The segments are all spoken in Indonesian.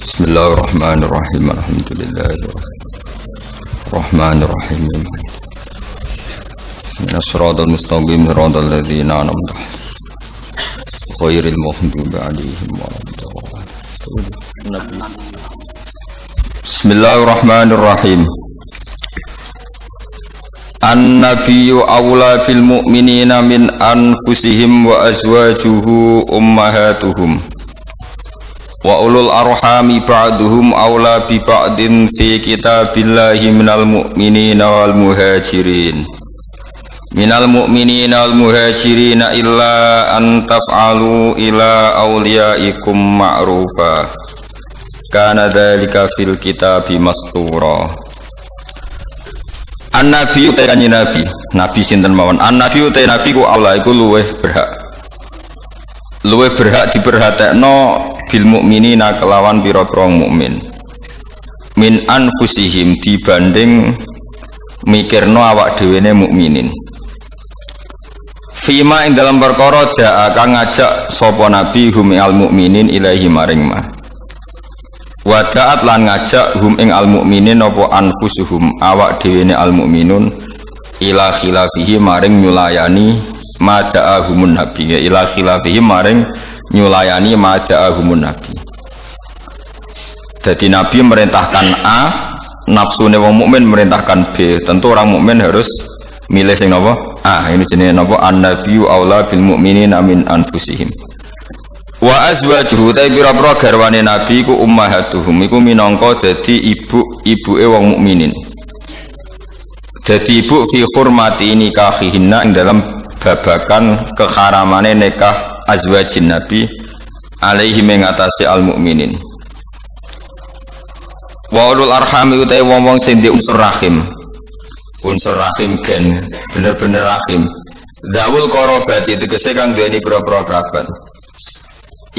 Bismillahirrahmanirrahim. Alhamdulillahirrahmanirrahim. Minasiratal mustaqim siratal ladzina an'amta 'alaihim ghairil maghdubi 'alaihim waladdallin. Bismillahirrahmanirrahim. An-nabiyyu awla bil mu'minina min anfusihim wa azwajuhu ummahatuhum. Wa ulul arhami ba'duhum awla bi ba'din fi kitabillahi minal mu'minina wal muhajirin illa an taf'alu ila awliyaikum ma'rufa kana dzalika fil kitabi mastura. An-nabi utai kanjeng nabi sinten mawon. An-nabi utai nabi ku awla iku luweh berhak diperhatekno bil mukminina kelawan pira-pira mukmin min anfusihim dibanding mikirno awak dhewene mukminin fima ing dalam perkara daa kang ngajak sapa nabi hum al mukminin ilahi maring ma wadaat lan ngajak hum ing al mukminin apa anfusuhum awak dhewene al mukminun ila khilafihi maring nyulayani mada'ahumun nabi ila khilafihi maring nyulayani mada'ahumun nabi. Jadi nabi merintahkan A, nafsune wong mukmin merintahkan B. Tentu orang mukmin harus milih sing napa? A. Ini jenenge napa? An-nabiyyu aula bil mu'minina min anfusihim. Wa azwajuhu ta pira-pira garwane nabi iku ummahatuhum iku minangka dadi ibuke wong mukminin. Dadi ibu fi hurmati nikahihinna ing dalam babakan keharamane nikah azwajin nabi alaihi mengatasi al mukminin. Wa ulul arham utai wong-wong sing di unsur rahim gen bener-bener rahim dawul qarabati tegese kang duweni pira-pira kerabat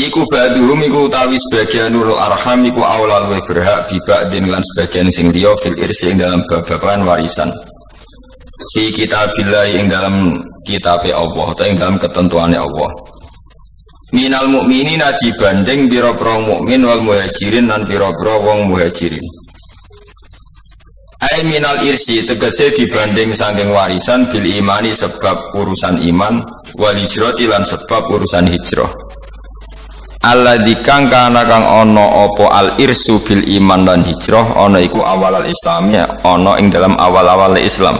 iku baduhum iku utawi sebagian ulul arham iku aulal wa berhak bibadin lan sebagian sing liya fil irsi ing dalam babakan warisan fi kitabillah ing dalam kitabe Allah atau ing dalam ketentuane Allah. Minal mukminina dibanding pira-pira mukmin wal muhajirin lan pira-pira wong muhajirin. Ai minal irsi tegese dibanding saking warisan bil imani sebab urusan iman wal hijrati lan sebab urusan hijrah. Alladzi kang kana kang ana apa al irsu bil iman lan hijrah ana iku awal al islami ana ing dalam awal-awal Islam.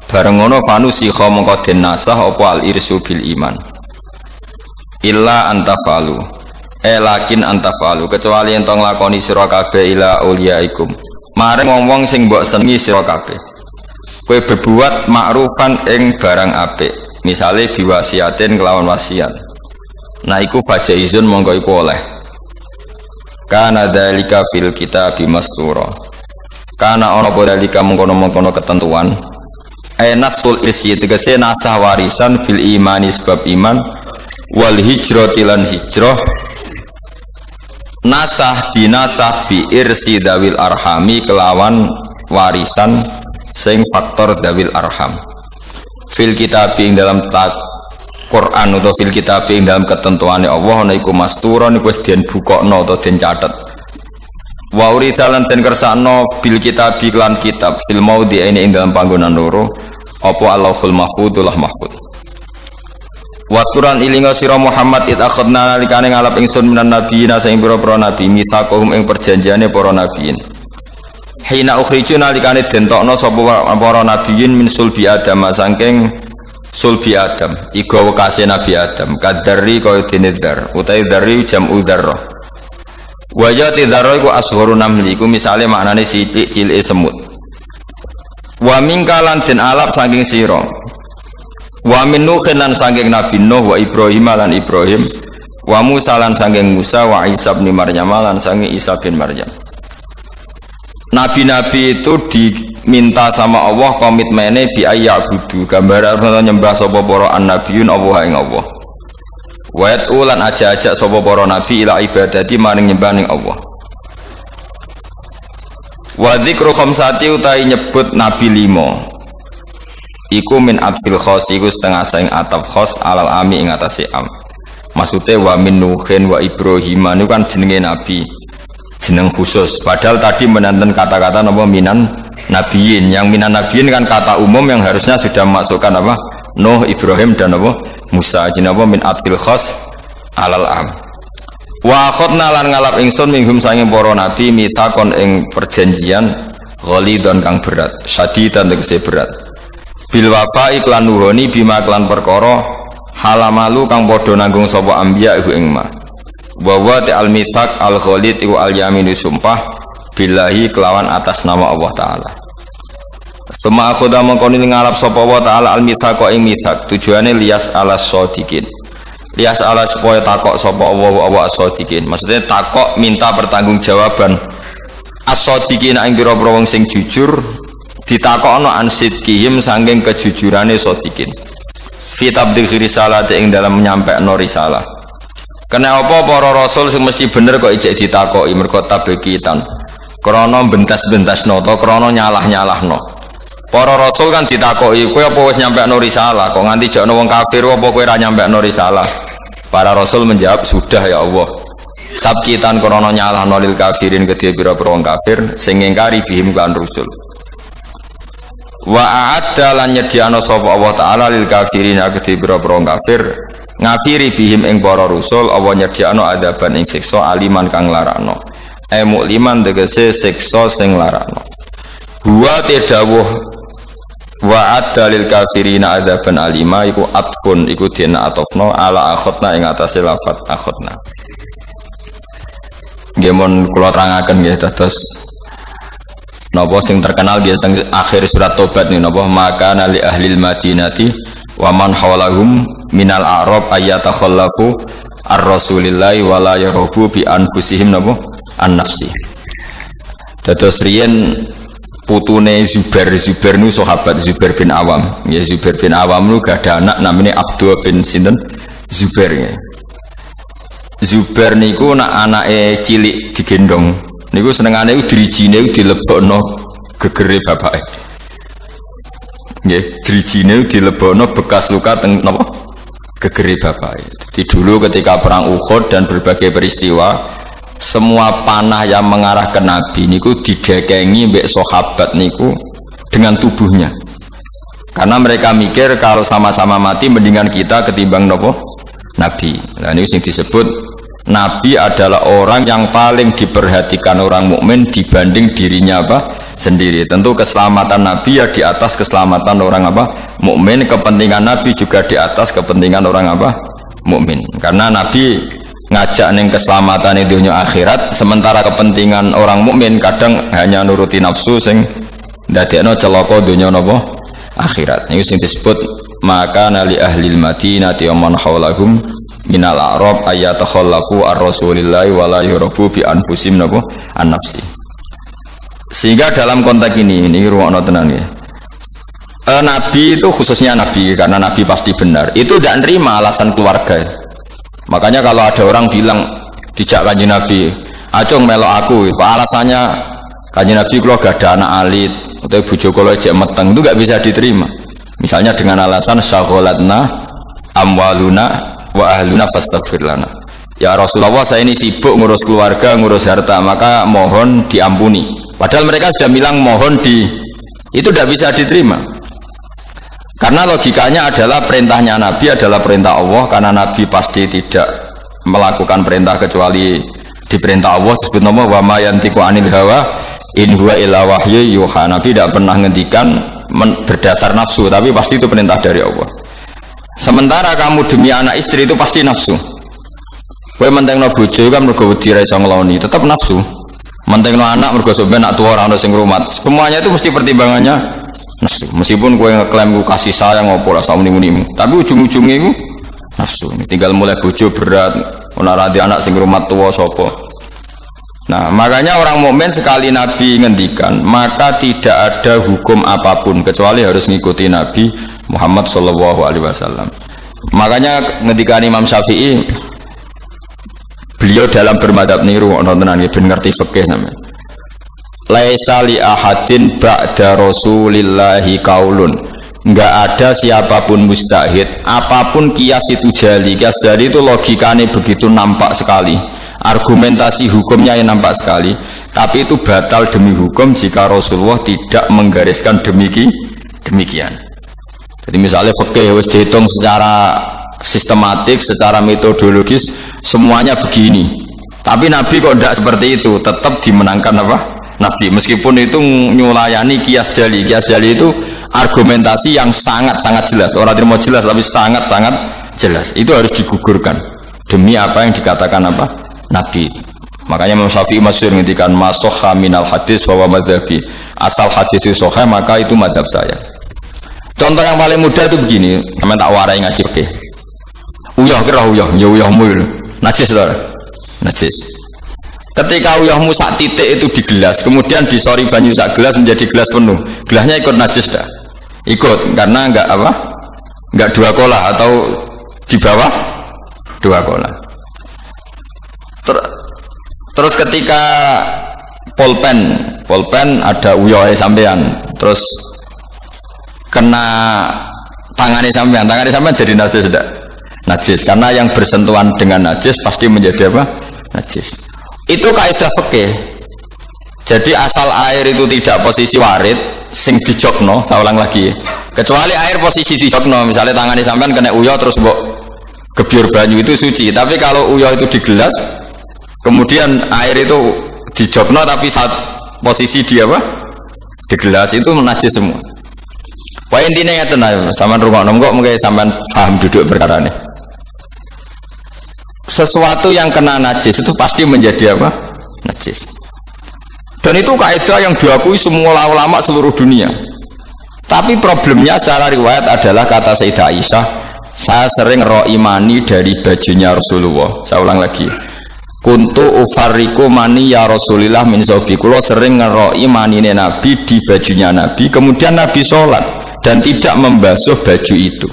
Bareng ngono fanusikha mengko den nasah apa al irsu bil iman. Illa antafalu lakin antafalu kecuali ento nglakoni sira kabeh ila auliyaikum maring wong-wong sing mbok senengi sira kabeh kowe berbuat ma'rufan ing barang apik misale biwasiatin kelawan wasiat nah iku fajaizun mongko iku oleh kana dzalika fil kitabi mastura kana ana apa dalika mengkono-mengkono ketentuan nasul isi tegese nasah warisan bil imani sebab iman wal hijrah tilan hijrah nasah dinasah bi irsi dawil arhami kelawan warisan sing faktor dawil arham fil kitab ing dalam Quran atau fil kitab ing dalam ketentuane Allah ana iku mastura niku wis den bukokno atau den catet wa uridalan den kersakno bil kitab lan kitab fil maudi ing dalam panggonan loro apa Allahul mahfudullah mahfud. Waturan ilinga sira Muhammad id akhadna nalikane ngalap ingsun minan nabiyina sing pira-pira nabi mitsaqahum ing perjanjiane para nabiyin. Hina ukhriju nalikane dentokno sapa para nabiyin min sulbi Adam saking sulbi Adam iku wekase Nabi Adam kadarri kaya dene dar utawi dari jam'u dzarrah. Wajati dzarrah iku asghurun namli iku misale maknane sithik cilike semut. Wa mingkalan den alap saking sira. Wa min Nuhin lan saking Nabi Nuh wa Ibrahim lan Ibrahim wa Musa lan saking Musa wa Isa bin Maryam lan saking Isa bin Maryam. Nabi-nabi itu diminta sama Allah komitmennya bi ayyabudu gambar arep nyembah sapa para annabiyun Allah ing Allah. Wa ulan aja-aja sapa para nabi ila ibadati maring nyembah ning Allah. Wa dzikru khamsati utai nyebut nabi 5 iku min atfil khos iku setengah saing atap khos alal ami ing atase am maksudnya wa min Nuhin wa Ibrahim niku kan jenenge nabi jeneng khusus. Padahal tadi menanten kata-kata apa minan nabiyin. Yang minan nabiyin kan kata umum yang harusnya sudah memasukkan apa Nuh, Ibrahim dan apa Musa. Jeneng apa min atfil khas alal am. Wa akhadna lan ngalap ingsun minhum sanging para nabi mitsaqon ing perjanjian ghalidon kang berat, syadidan tegese berat. Bil wafa iklan nuhoni bima klan perkara halamalu kang padha nanggung sapa anbiya iku ing ma. Wa wa ta'al mitsaq al ghalid iku al yaminu sumpah billahi kelawan atas nama Allah taala. Sema akhoda mengkoni ngalap sapa Allah taala al mitsaq ing mitsaq tujuane lias ala shodikin. Lias ala supaya takok sapa Allah wa shodikin. Maksudnya takok minta pertanggungjawaban as-shodikin ing pira-pira wong sing jujur ditakokno ansidkihim saking kejujurane shodikin. Fi tablighi risalah ing dalam menyampaikan risalah. Kena apa para rasul sing mesti bener kok ijek ditakoki mergo tabekitan. Krana bentas-bentasno to krana nyalah-nyalahno. Para rasul kan ditakoki, kowe apa wis nyampaikan risalah kok nganti jakno wong kafir apa kowe ora nyampaikan risalah? Para rasul menjawab, sudah ya Allah. Tabkitan krana nyalahno lil kafirin kedhe pira-pira wong kafir sing ngingkari bihim kan rusul. Wa a'adda lan nyediano sapa Allah taala lil kafirin kedhe pira-pira wong kafir ngafiri bihim ing para rusul Allah nyediano adaban ing siksa aliman kang larakno. Mu'liman tegese siksa sing larakno. Huwa tedawuh wa'adda lil kafirina adaban alima iku atfun iku dina atofno ala akhotna ing atase lafat akhotna. Nggih mon kula terangaken nggih dados napa sing terkenal nggih teng akhir surat Tobat niku napa maka li ahlil madinati wa man hawlahum minal a'rab ayatakhallafu ar-rasulillahi wa la yarubu bi anfusihim napa an-nafsi. Dados riyen putune Zubair nu sahabat Zubair bin Awam. Ya Zubair bin Awam nu gak ada anak namanya Abdul bin sinten Zubair ya. Zubair niku nak anake cilik digendong. Niku senengane drijine dilebokno gegere bapake. Nggih, drijine dilebokno bekas luka teng napa? Gegere bapake. Jadi dulu ketika perang Uhud dan berbagai peristiwa semua panah yang mengarah ke Nabi niku didekengi mbek sahabat niku dengan tubuhnya. Karena mereka mikir kalau sama-sama mati mendingan kita ketimbang nopo Nabi. Nah ini yang disebut Nabi adalah orang yang paling diperhatikan orang mukmin dibanding dirinya apa sendiri. Tentu keselamatan Nabi ya di atas keselamatan orang apa mukmin. Kepentingan Nabi juga di atas kepentingan orang apa mukmin. Karena Nabi ngajak neng keselamatan di dunia akhirat, sementara kepentingan orang mukmin kadang hanya nuruti nafsu sing ndadekno celaka dunia napa akhirat. Ini sing disebut maka nali ahlil madinati wa man hawlahum minal a'rab ayatakhallafu ar-rasulillahi wa la yurabu bi anfusim napa an-nafsi. Sehingga dalam konteks ini rumakno tenan ya. Nabi itu khususnya Nabi karena Nabi pasti benar. Itu tidak nerima alasan keluarga. Makanya kalau ada orang bilang dijak kanjeng Nabi, "Acung melok aku," alasannya kanjeng Nabi kalau gak ada anak alit atau bojo kula ejek meteng, itu gak bisa diterima. Misalnya dengan alasan syaghalatna amwaluna wa ahluna fastaghfir lana. Ya Rasulullah, saya ini sibuk ngurus keluarga, ngurus harta, maka mohon diampuni. Padahal mereka sudah bilang mohon itu tidak bisa diterima. Karena logikanya adalah perintahnya Nabi adalah perintah Allah, karena Nabi pasti tidak melakukan perintah kecuali diperintah Allah. Disebut nama wa ma yantiqu anil hawa in huwa illa wahyu yuha. Nabi tidak pernah ngendikan berdasar nafsu, tapi pasti itu perintah dari Allah. Sementara kamu demi anak istri itu pasti nafsu. Kowe mentengno bojo kan mergo wedi ra iso ngloni, tetap nafsu. Mentengno anak mergo sampeyan nak tuwa ora ono sing ngrumat. Semuanya itu mesti pertimbangannya nafsu. Meskipun kowe ngeklaim ku kasih sayang apa ora samuni-munimu, tapi ujung-ujungnya iku nafsu. Tinggal mulai bojo berat, ora radi anak sing ngrumat tuwa sapa. Nah, makanya orang mukmin sekali Nabi ngendikan, maka tidak ada hukum apapun kecuali harus ngikuti Nabi Muhammad sallallahu alaihi wasallam. Makanya ngendikan Imam Syafi'i, beliau dalam bermadhab niru nontonan ya ben ngerti fikih sampeyan. Laisa li ahadin ba'da rasulillahi qaulun. Enggak ada siapapun mustahid, apapun kias itu jali. Kias jali itu logikanya begitu nampak sekali. argumentasi hukumnya yang nampak sekali, tapi itu batal demi hukum jika Rasulullah tidak menggariskan demikian. Jadi misalnya fikih wis dihitung secara sistematik, secara metodologis semuanya begini, tapi Nabi kok tidak seperti itu, tetap dimenangkan apa? Nabi, meskipun itu nyulayani kias jali. Kias jali itu argumentasi yang sangat-sangat jelas, orang terima jelas tapi sangat-sangat jelas, itu harus digugurkan demi apa yang dikatakan apa? Nabi. Makanya Imam Syafi'i masyhur ngendikan masokha minal hadis wa madzhabi, asal hadis itu sahih maka itu mazhab saya. Contoh yang paling mudah itu begini, sampeyan tak warai ngaji oke. Uyah kira uyah, ya uyahmu najis lho. Najis. Ketika uyahmu sak titik itu di gelas, kemudian disori banyu sak gelas menjadi gelas penuh. Gelasnya ikut najis dah. Ikut karena enggak apa? Enggak 2 kola atau di bawah 2 kola. Terus ketika pulpen ada uyah sampean, terus kena tangannya sampean jadi najis tidak? Najis, karena yang bersentuhan dengan najis pasti menjadi apa? Najis. Itu kaidah fikih. Jadi asal air itu tidak posisi warid sing dijokno, saya ulang lagi, kecuali air posisi dijokno, misalnya tangannya sampean kena uyah terus mbok gebyur banyu itu suci. Tapi kalau uyah itu di gelas kemudian air itu dijokno tapi saat posisi dia apa? Di gelas itu najis semua. Wah intinya ya tenang, sampean rungokno kok mungkin sampean paham duduk perkara ini. Sesuatu yang kena najis itu pasti menjadi apa? Najis. Dan itu kaidah yang diakui semua ulama seluruh dunia. Tapi problemnya secara riwayat adalah kata Sayyidah Aisyah, saya sering ro'i mani dari bajunya Rasulullah. Saya ulang lagi. Kuntu ufarriku mani ya Rasulillah min zawbi. Kulo sering ngeroi manine Nabi di bajunya Nabi. Kemudian Nabi sholat dan tidak membasuh baju itu.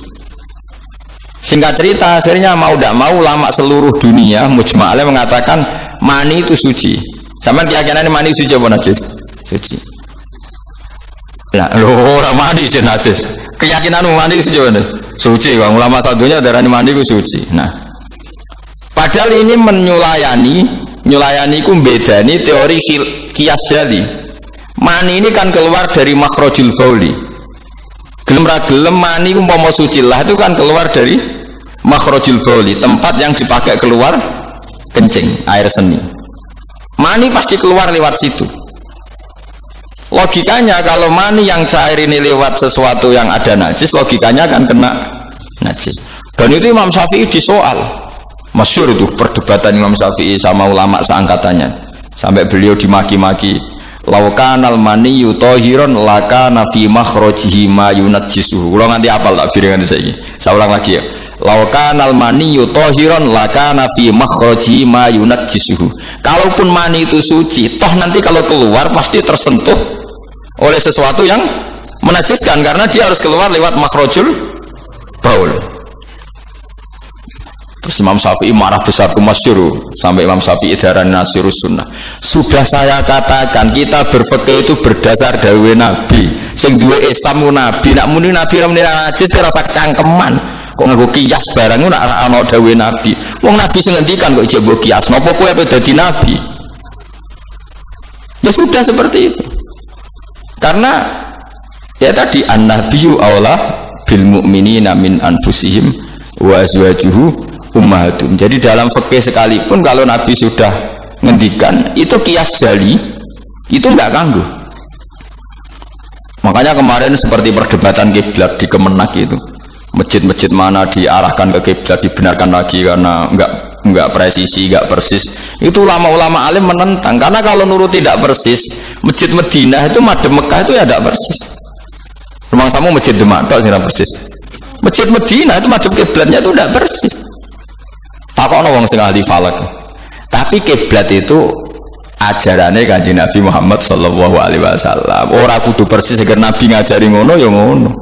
Singkat cerita, akhirnya mau tidak mau ulama seluruh dunia mujma'alnya mengatakan mani itu suci. Sama keyakinan mani suci apa najis? Suci. Ya, orang mani itu najis. Keyakinan mani suci apa? Suci. Ulama satunya darah mani itu suci. Nah, padahal ini menyulayani ku bedani teori kias jali. Mani ini kan keluar dari makhrajul bauli. Gelem ra gelem mani umpama suci lah itu kan keluar dari makhrajul bauli, tempat yang dipakai keluar kencing, air seni. Mani pasti keluar lewat situ. Logikanya kalau mani yang cair ini lewat sesuatu yang ada najis, logikanya kan kena najis. Dan itu Imam Syafi'i disoal. Masyhur itu perdebatan Imam Syafi'i sama ulama seangkatannya. Sampai beliau dimaki-maki. Laukanal mani yutohiron lakana fi makhrajihi ma yunajjisuhu. Ulang nanti apal tak birengan saya. Saya ulang lagi ya. Laukanal mani yutohiron lakana fi makhrajihi ma yunajjisuhu. Kalaupun mani itu suci, toh nanti kalau keluar pasti tersentuh oleh sesuatu yang menajiskan karena dia harus keluar lewat makhrajul baul. Terus Imam Syafi'i marah besar ke masyhur, sampai Imam Syafi'i darah nasirus sunnah. Sudah saya katakan kita berfikih itu berdasar dawuh Nabi. Sing duwe Islam Nabi, nak muni Nabi ra muni najis ora tak cangkeman. Kok nganggo kias barang ora ana dawuh Nabi. Wong Nabi sing ngendikan kok ijo mbok kias. Napa kowe ape dadi nabi? Ya sudah seperti itu. Karena ya tadi an-nabiyyu aula bil mu'minina min anfusihim wa azwajuhu ummahatum. Jadi dalam fikih sekalipun kalau Nabi sudah ngendikan itu kias jali, itu enggak ganggu. Makanya kemarin seperti perdebatan kiblat di Kemenak itu, masjid-masjid mana diarahkan ke kiblat dibenarkan lagi karena enggak presisi, enggak persis. Itu ulama-ulama alim menentang karena kalau nurut tidak persis, masjid Madinah itu madhep Mekah itu ya enggak persis. Rumah kamu masjid Demak tok sing persis. Masjid Madinah itu madhep kiblatnya itu enggak persis. Takono wong sing ahli falak. Tapi kiblat itu ajarannya Kanjeng Nabi Muhammad sallallahu alaihi wasallam. Ora kudu persis agar Nabi ngajari ngono ya ngono.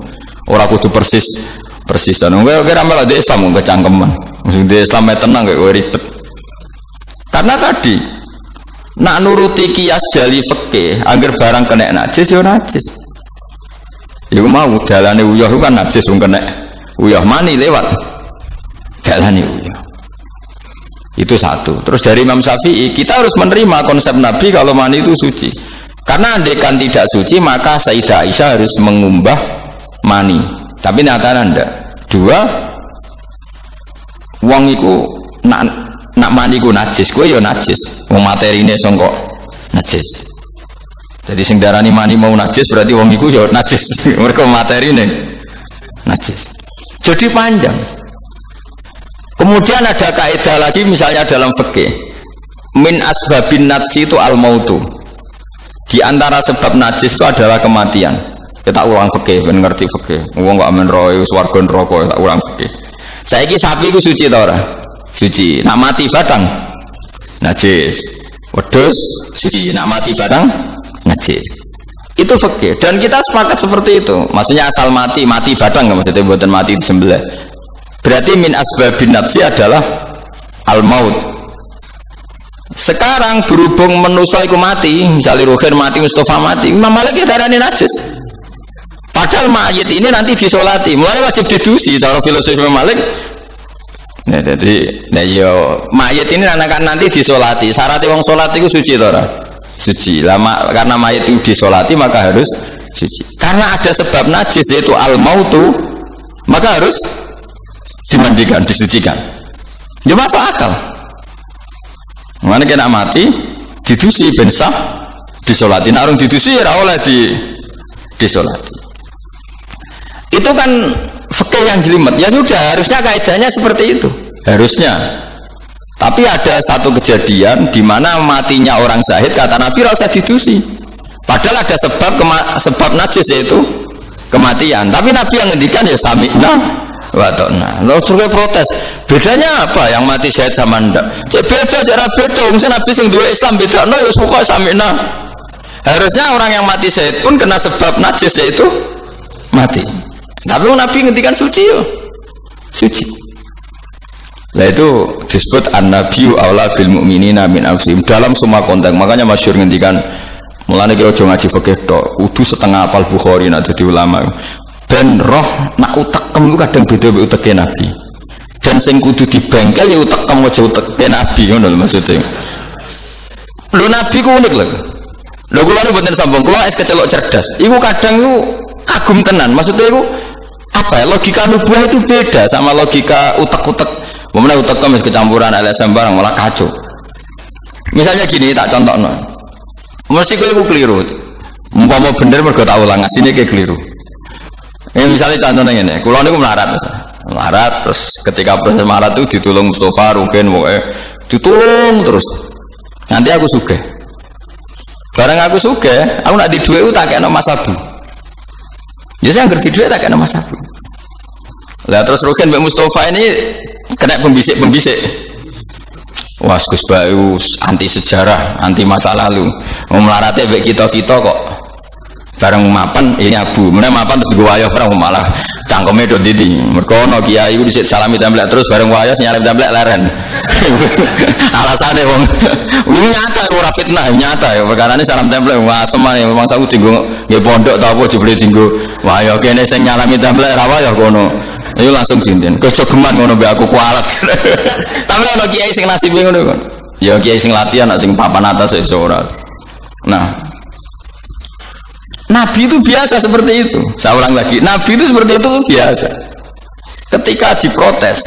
Ora kudu persisan. Kowe kira malah di Islam kecangkeman. Di Islam tenang kayak kowe ribet. Karena tadi nak nuruti kias jali fikih, agar barang kena najis ya najis. Ya mau dalane uyah kan najis wong kena. Uyah mani lewat dalane uyah. Itu satu. Terus dari Imam Syafi'i, kita harus menerima konsep Nabi kalau mani itu suci. Karena andaikan tidak suci, maka Sayyidah Aisyah harus mengumbah mani. Tapi nyatanya ndak. Dua, wong iku nak mani ku najis, kowe ya najis. Wong materine sangka najis. Jadi sing darani mani mau najis berarti wong iku ya najis. Mergo materine najis. Jadi panjang. Kemudian ada kaidah lagi misalnya dalam fikih. Min asbabin najsi itu al-mautu. Di antara sebab najis itu adalah kematian. Kita ulang fikih, ben ngerti fikih. Wong kok amen roe swarga neraka, tak ulang fikih. Saiki sapi ku suci ta ora? Suci. Nak mati batang najis. Wedhus suci, nak mati batang najis. Itu fikih dan kita sepakat seperti itu. Maksudnya asal mati batang, maksudnya buatan mati disembelih. Berarti min asbabin nafsi adalah al-maut. Sekarang berhubung manusia itu mati, misalnya Roger mati, Mustafa mati, Imam Malik ya darahnya najis. Padahal mayit ini nanti disolati, mulai wajib didusi. Cara filosofi Imam Malik, nah jadi, mayit ini akan nanti disolati. Syaratnya wong solat itu suci tora, suci. Lama karena mayit itu disolati maka harus suci. Karena ada sebab najis yaitu al-mautu, maka harus dimandikan, disucikan. Ya masuk akal. Mana kena mati, didusi ben sah, disolati. Nah, orang didusi ya oleh disolati. Itu kan fikih yang jelimet. Ya sudah, harusnya kaidahnya seperti itu. Harusnya. Tapi ada satu kejadian di mana matinya orang syahid kata Nabi rasa didusi. Padahal ada sebab najis yaitu kematian. Tapi Nabi yang ngendikan ya sami'na wa ta'na. Lalu suruh protes. Bedanya apa yang mati syahid sama ndak? Beda, cara beda. Mungkin Nabi sing duwe Islam beda. No ya suka sami'na. Harusnya orang yang mati syahid pun kena sebab najis yaitu mati. Tapi Nabi ngendikan suci yo. Suci. Nah itu disebut an-nabiyyu aula bil mu'minina min anfusihim dalam semua konteks. Makanya masyhur ngendikan mulane ki aja ngaji fikih tok, kudu setengah apal Bukhari nek dadi ulama. Ben roh nak utekem ku kadang beda mek uteke Nabi. Dan sing kudu dibengkel ya utekem aja uteke Nabi ngono lho maksudnya. Lho Nabi ku unik lho. Lho kula niku mboten sombong, kula es kecelok cerdas. Iku kadang iku kagum tenan. Maksudnya iku apa ya? Logika nubuah itu beda sama logika utek-utek. Pemene utekem wis kecampuran LSM barang malah kacau. Misalnya gini tak contohno. Mesti kowe keliru. Umpama bener mergo tak ulang asline ki keliru. Misalnya contohnya ngene, kula niku melarat terus ketika proses melarat itu ditulung Mustafa, Rukin, ditulung terus. Nanti aku sugih. Bareng aku sugih, aku nak di dhuwit tak kena Mas Abu. Ya saya ngerti dhuwit tak kena Mas Abu. Lah terus Rukin mbek Mustafa ini kena pembisik. Wah, Gus Bayu anti sejarah, anti masa lalu. Mau melarate mbek kita-kita kok bareng mapan ini Abu. Meneh mapan terus wayo ora malah cangkeme do ndi. Mergo ana kiai iku dhisik salami templek terus bareng wayo nyalip templek leren. Alasane wong ini nyata ora fitnah, nyata ya perkarane salam templek wah semane memang aku tinggo nggih pondok ta apa jebule tinggo wayo kene sing nyalami templek ra wayo kono. Ayo langsung dinten. Kejogeman ngono mbek aku kualat. Tapi ana kiai sing nasibe ngono kon. Ya kiai sing latihan sing papan atas iso ora. Nah, Nabi itu biasa seperti itu. Saya ulang lagi, Nabi itu seperti itu biasa. Ketika diprotes,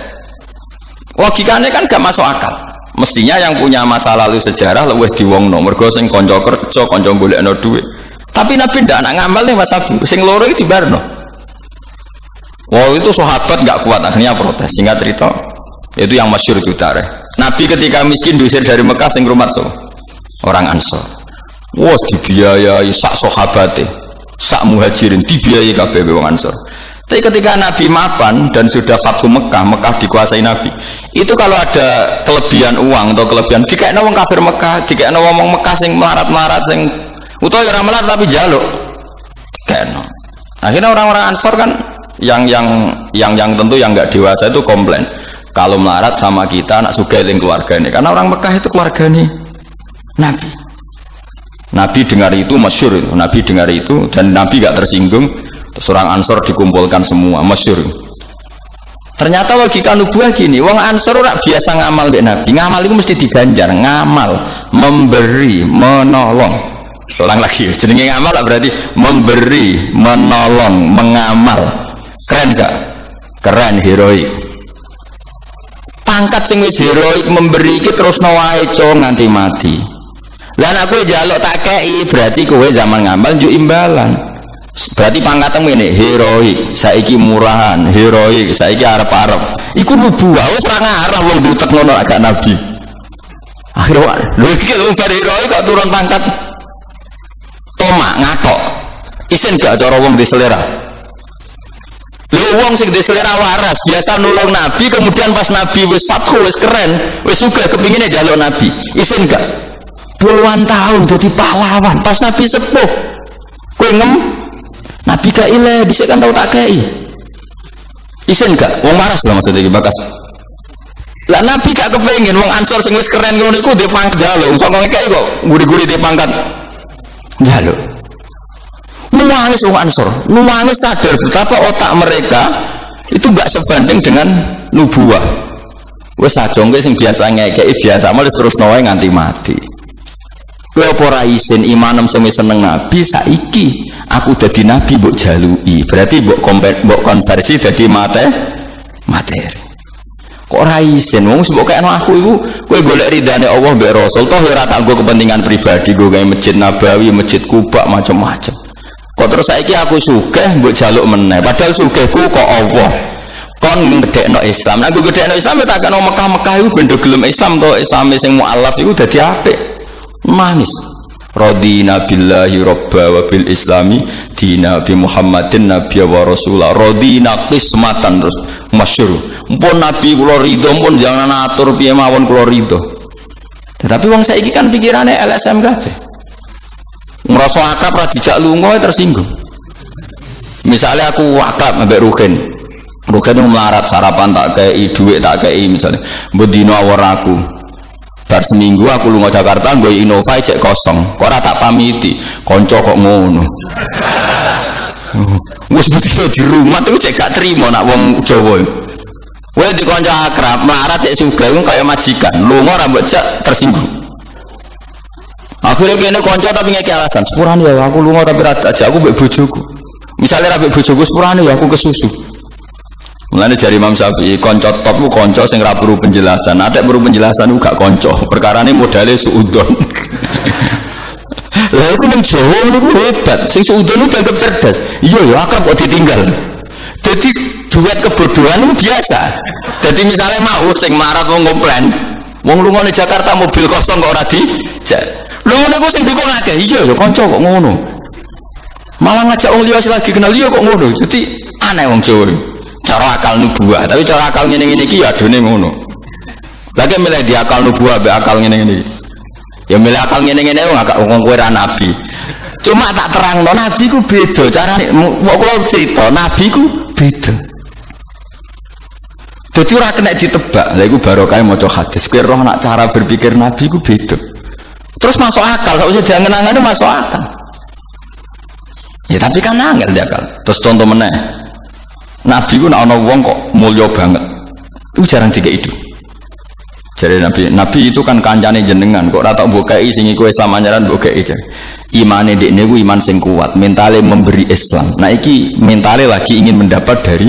logikanya kan gak masuk akal. Mestinya yang punya masa lalu sejarah luwih diwongno, mergo sing kanca kerja, kanca golekno dhuwit. Tapi Nabi ndak nak ngamal nih Mas Abu. Sing loro iki dibarno. Wah itu sahabat gak kuat akhirnya protes. Singkat cerita, itu yang masyhur itu tarikh. Nabi ketika miskin diusir dari Mekah sing rumat orang Ansor. Wah dibiayai sak sahabate, sak muhajirin dibiayai kabeh wong Ansor. Tapi ketika Nabi mapan dan sudah Fathu Mekah, Mekah dikuasai Nabi. Itu kalau ada kelebihan uang atau kelebihan dikekno wong kafir Mekah, dikekno wong Mekah sing melarat-melarat sing utawa ora melarat tapi njaluk. Kekno. Akhirnya orang-orang Ansor kan yang tentu yang enggak dewasa itu komplain. Kalau melarat sama kita anak sugih ning keluargane. Karena orang Mekah itu keluargane Nabi. Nabi dengar itu masyhur itu. Nabi dengar itu dan Nabi gak tersinggung. Terus orang Ansor dikumpulkan semua masyhur. Ternyata logika nubuah gini, wong Ansor ora biasa ngamal mbek Nabi. Ngamal itu mesti diganjar, ngamal, memberi, menolong. Ulang lagi, jenenge ngamal berarti memberi, menolong, mengamal. Keren gak? Keren, heroik. Pangkat sing wis heroik memberi iki terusno wae nganti mati. Lan aku njaluk tak kei, berarti kowe zaman ngamal njuk imbalan. Berarti pangkatmu ini heroik, saiki murahan, heroik, saiki arep-arep. Iku nubuah, wis ora ngarah wong diutek ngono agak nabi. Akhirnya lho iki wong heroik kok turun pangkat. Tomak ngatok. Isin gak cara wong di selera. Lho wong sing di selera waras, biasa nulung nabi, kemudian pas nabi wis fathu, wis keren, wis sugih kepingine njaluk nabi. Isin gak? Puluhan tahun jadi pahlawan, pas nabi sepuh. Kowe ngem Nabi gak ile, bisa kan tau tak kei. Isen gak? Wong waras lah maksudnya bakas. Lah Nabi gak kepengen wong Ansor sing wis keren ngono iku dhe pangkat jaluk. Wong kok kei kok guri-guri dhe pangkat jaluk. Nuwangis wong Ansor, nuwangis sadar betapa otak mereka itu gak sebanding dengan nubuah. Wis sajongke sing biasa ngekeki biasa malah terus wae nganti mati. Kowe apa ora isin imanem sing seneng Nabi saiki aku dadi nabi mbok jaluki. Berarti mbok konversi dadi materi. Kok ora isin wong mbok kene aku iku kowe golek ridane Allah mbek Rasul toh ora tak nggo kepentingan pribadi nggo gawe Masjid Nabawi, Masjid Kuba macam-macam. Kok terus saiki aku sugih mbok jaluk meneh padahal sugihku kok Allah. Kon ngedekno Islam. Nek ngedekno Islam tak kena Mekah-Mekah iku ben do gelem Islam to Islame sing mualaf iku dadi apik. Manis radina billahi robba wa bil islami dina bi Muhammadin nabiyya wa rasulah radina qismatan terus masyhur mpun nabi kula ridho pun jangan atur piye mawon kula ridho. Tapi wong saiki kan pikirane LSM kabeh ngrasa akrab ra dijak lunga tersinggung. Misalnya aku akrab ambek Ruhin melarat sarapan tak kei duit tak kei misalnya mbok dino awor aku bar seminggu aku lunga Jakarta gue Innova cek kosong kok ora tak pamiti konco kok ngono wis betul di rumah tuh cek gak terima nak wong Jawa wis di konco akrab melarat cek sugih kaya majikan lunga ora mbok cek tersinggung akhirnya kene konco tapi ngeki alasan sepurane ya aku lunga tapi ora aja aku mbek bojoku misalnya ra mbek bojoku sepurane ya aku kesusu. Mulane jari Imam Syafi'i konco top ku konco sing ra perlu penjelasan. Ada perlu penjelasan ku gak konco. Perkarane modale suudon. Lah iku ning Jawa niku hebat. Sing suudon ku dianggap cerdas. Iya ya akrab kok ditinggal. Jadi duet kebodohan itu biasa. Jadi misalnya mau sing marat wong komplain, wong lunga ning Jakarta mobil kosong kok ora dijak. Lho ngono ku sing dukung akeh. Iya ya konco kok ngono. Malah ngajak wong liya lagi kenal liya kok ngono. Jadi aneh wong Jawa. Cara akal nubuah, tapi cara akal ngene-ngene iki ya adone ngono. Lagi milih di akal nubuah be akal ngene-ngene. Ya milih akal ngene-ngene wong kowe ra nabi. Cuma tak terangno nabi ku beda carane. Kok kula cerita nabi ku beda. Dadi ora kena ditebak. Lha iku barokah maca hadis. Kowe roh nak cara berpikir nabi ku beda. Terus masuk akal, sak usah jangan-angane masuk akal. Ya tapi kan angel dia akal. Terus contoh meneh. Nabi ku nak ana wong kok mulya banget. Itu jarang dikei itu. Jadi Nabi itu kan kancane jenengan kok ora tak mbokei sing iku Islam anyaran mbokei jare. Imane dekne ku iman sing kuat, mentale memberi Islam. Nah iki mentale lagi ingin mendapat dari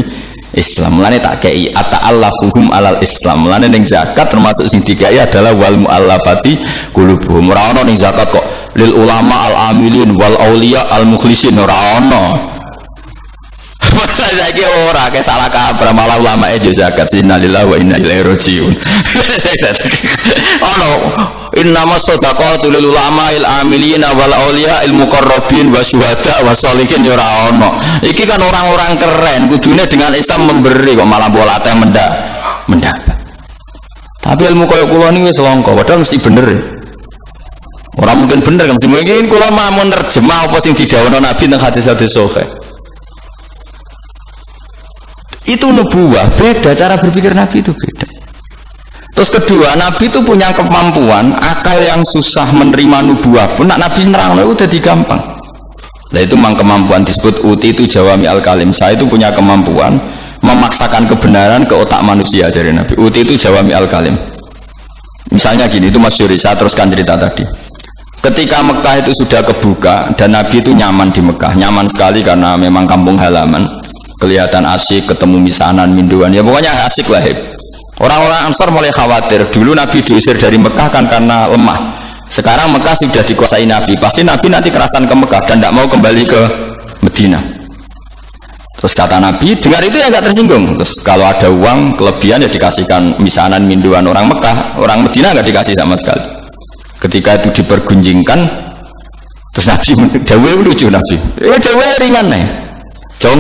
Islam. Mulane tak kei ata'allafuhum alal Islam. Mulane ning zakat termasuk sing dikai adalah wal muallafati qulubuhum. Ora ana ning zakat kok lil ulama al amilin wal auliya al mukhlisin ora ana. Saiki ora ke salah kabar malah ulama e zakat innalillahi wa inna ilaihi rajiun. Ono innamas shadaqatu lil ulama il amilina wal auliya il muqarrabin wa syuhada wa sholihin ya ora ono. Iki kan orang-orang keren kudune dengan Islam memberi kok malah bola teh mendapat. Tapi ilmu koyo kula niki wis langka padahal mesti bener. Ora mungkin bener kan mungkin kula mau nerjemah apa sing didhawuhna Nabi nang hadis-hadis sahih. Itu nubuah, beda cara berpikir Nabi itu beda. Terus kedua, Nabi itu punya kemampuan akal yang susah menerima nubuah pun nak Nabi nerang itu jadi gampang. Nah itu memang kemampuan disebut uti itu jawami al kalim. Saya itu punya kemampuan memaksakan kebenaran ke otak manusia dari Nabi. Uti itu jawami al-kalim. Misalnya gini, itu Mas Yuri, saya teruskan cerita tadi. Ketika Mekah itu sudah kebuka dan Nabi itu nyaman di Mekah, nyaman sekali karena memang kampung halaman, kelihatan asik, ketemu misanan, minduan, ya pokoknya asik lah. Orang-orang Ansar mulai khawatir, dulu Nabi diusir dari Mekah kan karena lemah. Sekarang Mekah sudah dikuasai Nabi, pasti Nabi nanti kerasan ke Mekah dan tidak mau kembali ke Medina. Terus kata Nabi, dengar itu ya nggak tersinggung. Terus kalau ada uang kelebihan ya dikasihkan misanan minduan orang Mekah, orang Medina nggak dikasih sama sekali. Ketika itu dipergunjingkan, terus Nabi dawe lucu Nabi, dawe ringan nih, Jong,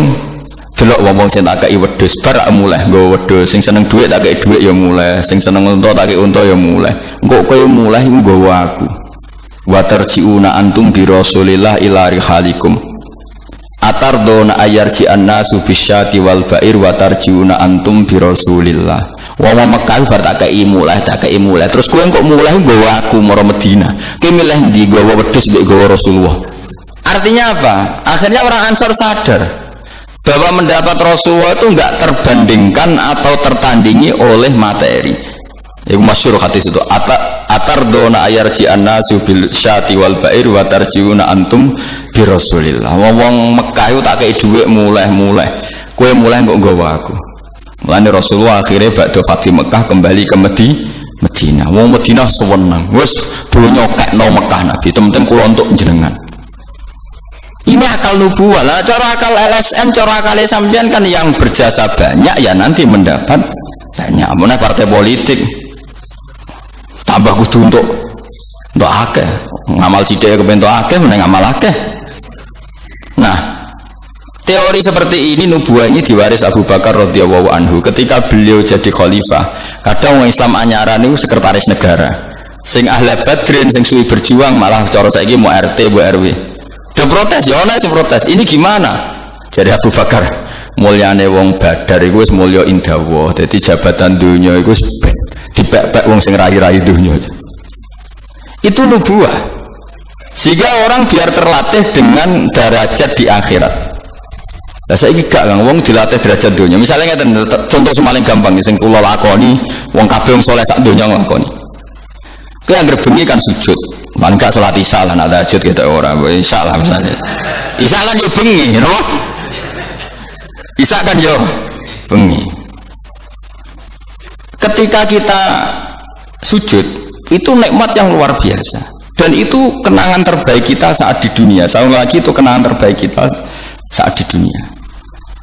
delok wong sing tak kei wedhus barak mulai, nggo wedhus sing seneng duit tak kei duit ya mulai, sing seneng unta tak kei unta ya mulai. Engko kowe mulai nggawa aku. Wa tarjiuna antum bi Rasulillah ila rihalikum. Atardona ayarji annasu bisyati wal ba'ir wa tarjiuna antum bi Rasulillah. Wong Mekah bar tak kei mulai. Terus kowe kok mulai nggawa aku maro Medina. Kowe milih ndi nggawa wedhus mbek nggawa Rasulullah. Artinya apa? Akhirnya orang Ansar sadar bahwa mendapat Rasulullah itu enggak terbandingkan atau tertandingi oleh materi. Iku masyhur hadis itu. Atardona ayarji annasu bil syati wal ba'ir wa tarjiuna antum bi Rasulillah. Wong Mekah itu tak kei dhuwit mulai. Kowe mulai kok nggawa aku. Mulane Rasulullah akhirnya badhe Fatih Mekah kembali ke Medina. Wong Medina sewenang. Wis bulu nyokekno Mekah Nabi, temen-temen kula untuk jenengan. Ini akal nubuwah lah, cara akal LSM, cara akal sampean kan yang berjasa banyak ya nanti mendapat banyak. Amunnya partai politik tambah kudu untuk akeh, ngamal sithik kepen akeh meneng ngamal akeh. Nah, teori seperti ini nubuah ini diwaris Abu Bakar radhiyallahu anhu ketika beliau jadi khalifah. Kadang orang Islam anyaran itu sekretaris negara. Sing ahli badrin, sing suwi berjuang malah cara saiki mau RT, mau RW. Dia protes, ya ana protes. Ini gimana? Jadi Abu Bakar, mulyane wong Badar iku wis mulya indawa. Dadi jabatan dunya iku wis dipek-pek wong sing rai-rai dunya. Itu nubuah. Sehingga orang biar terlatih dengan derajat di akhirat. Lah saiki gak Kang wong dilatih derajat dunya. Misalnya ngeten contoh paling gampang sing kula lakoni, wong kabeh wong saleh sak donya nglakoni. Kowe anggere bengi kan sujud. Paling gak salat isya lah, nak tahajud kita ora, isya lah misalnya. Isya kan yo bengi, napa? Isya kan yo bengi. Ketika kita sujud, itu nikmat yang luar biasa. Dan itu kenangan terbaik kita saat di dunia. Sekali lagi itu kenangan terbaik kita saat di dunia.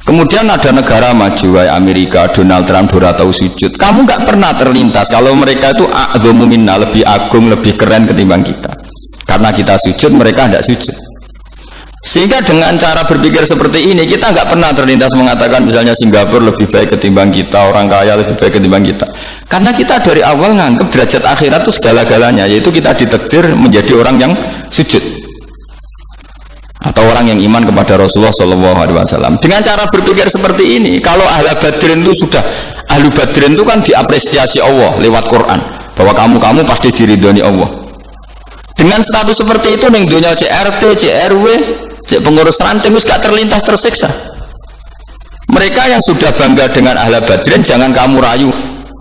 Kemudian ada negara maju kayak Amerika, Donald Trump ora tahu sujud. Kamu nggak pernah terlintas kalau mereka itu a'dzamu minna, lebih agung, lebih keren ketimbang kita. Karena kita sujud, mereka tidak sujud. Sehingga dengan cara berpikir seperti ini kita nggak pernah terlintas mengatakan misalnya Singapura lebih baik ketimbang kita, orang kaya lebih baik ketimbang kita. Karena kita dari awal nganggap derajat akhirat itu segala-galanya, yaitu kita ditakdir menjadi orang yang sujud. Atau orang yang iman kepada Rasulullah SAW. Dengan cara berpikir seperti ini, kalau ahli badrin itu sudah, ahli badrin itu kan diapresiasi Allah lewat Quran, bahwa kamu pasti diridhoni Allah. Dengan status seperti itu ning dunia CRT, CRW, cek pengurus ranting itu gak terlintas tersiksa. Mereka yang sudah bangga dengan ahli badrin, jangan kamu rayu.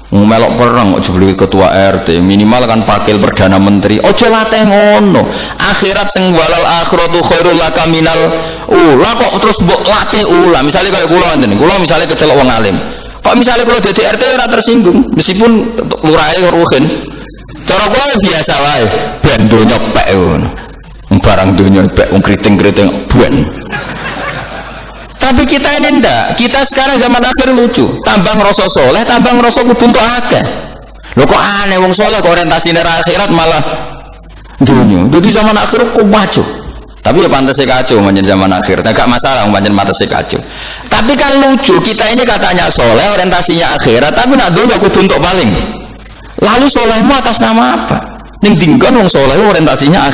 Melok perang ojo beli ketua RT, minimal kan pakil perdana menteri. Ojo latih ngono. Akhirat sing walal akhiratu khairul laka minal ula, kok terus mbok latih ula. Misalnya kayak kula ngene, kula misalnya kecelok wong alim. Kok misalnya kula dadi RT ora tersinggung, meskipun lurahe ruhin. Cara kula biasa wae, ben donya pek ngono. Barang donya pek wong kriting-kriting ben. Tapi kita ini enggak, kita sekarang zaman akhir lucu, tambah ngerasa soleh, tambah ngerasa kudu untuk akeh. Loh kok aneh, wong soleh orientasi nera akhirat malah dunia. Jadi zaman akhir kok maju. Tapi ya pantasnya kacau manjen zaman akhir, agak masalah manjen pantasnya kacau. Tapi kan lucu, kita ini katanya soleh, orientasinya akhirat, tapi nak dunia kudu untuk paling. Lalu solehmu atas nama apa? Ning tinggal wong soleh orientasinya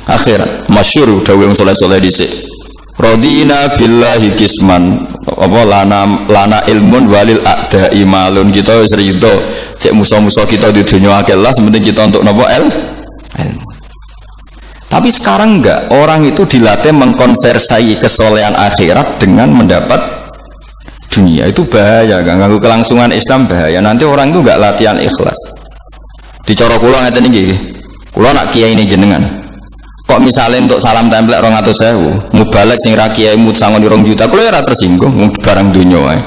akhirat. Masyhur dawuh wong soleh-soleh dhisik. Radina billahi kisman apa lana ilmun walil a'da'i malun. Kita wis rido cek musuh-musuh kita di dunia akeh lah, sementing kita untuk nopo ilmu. Tapi sekarang enggak, orang itu dilatih mengkonversi kesolehan akhirat dengan mendapat dunia itu bahaya, ganggu kelangsungan Islam bahaya. Nanti orang itu nggak latihan ikhlas. Dicara kula ngeten iki. Kula nak kiai ini jenengan. Kok misalnya untuk salam template 200.000, mubalek sing ra kiai mut sangon 2 juta, kula ora tersinggung barang dunya wae.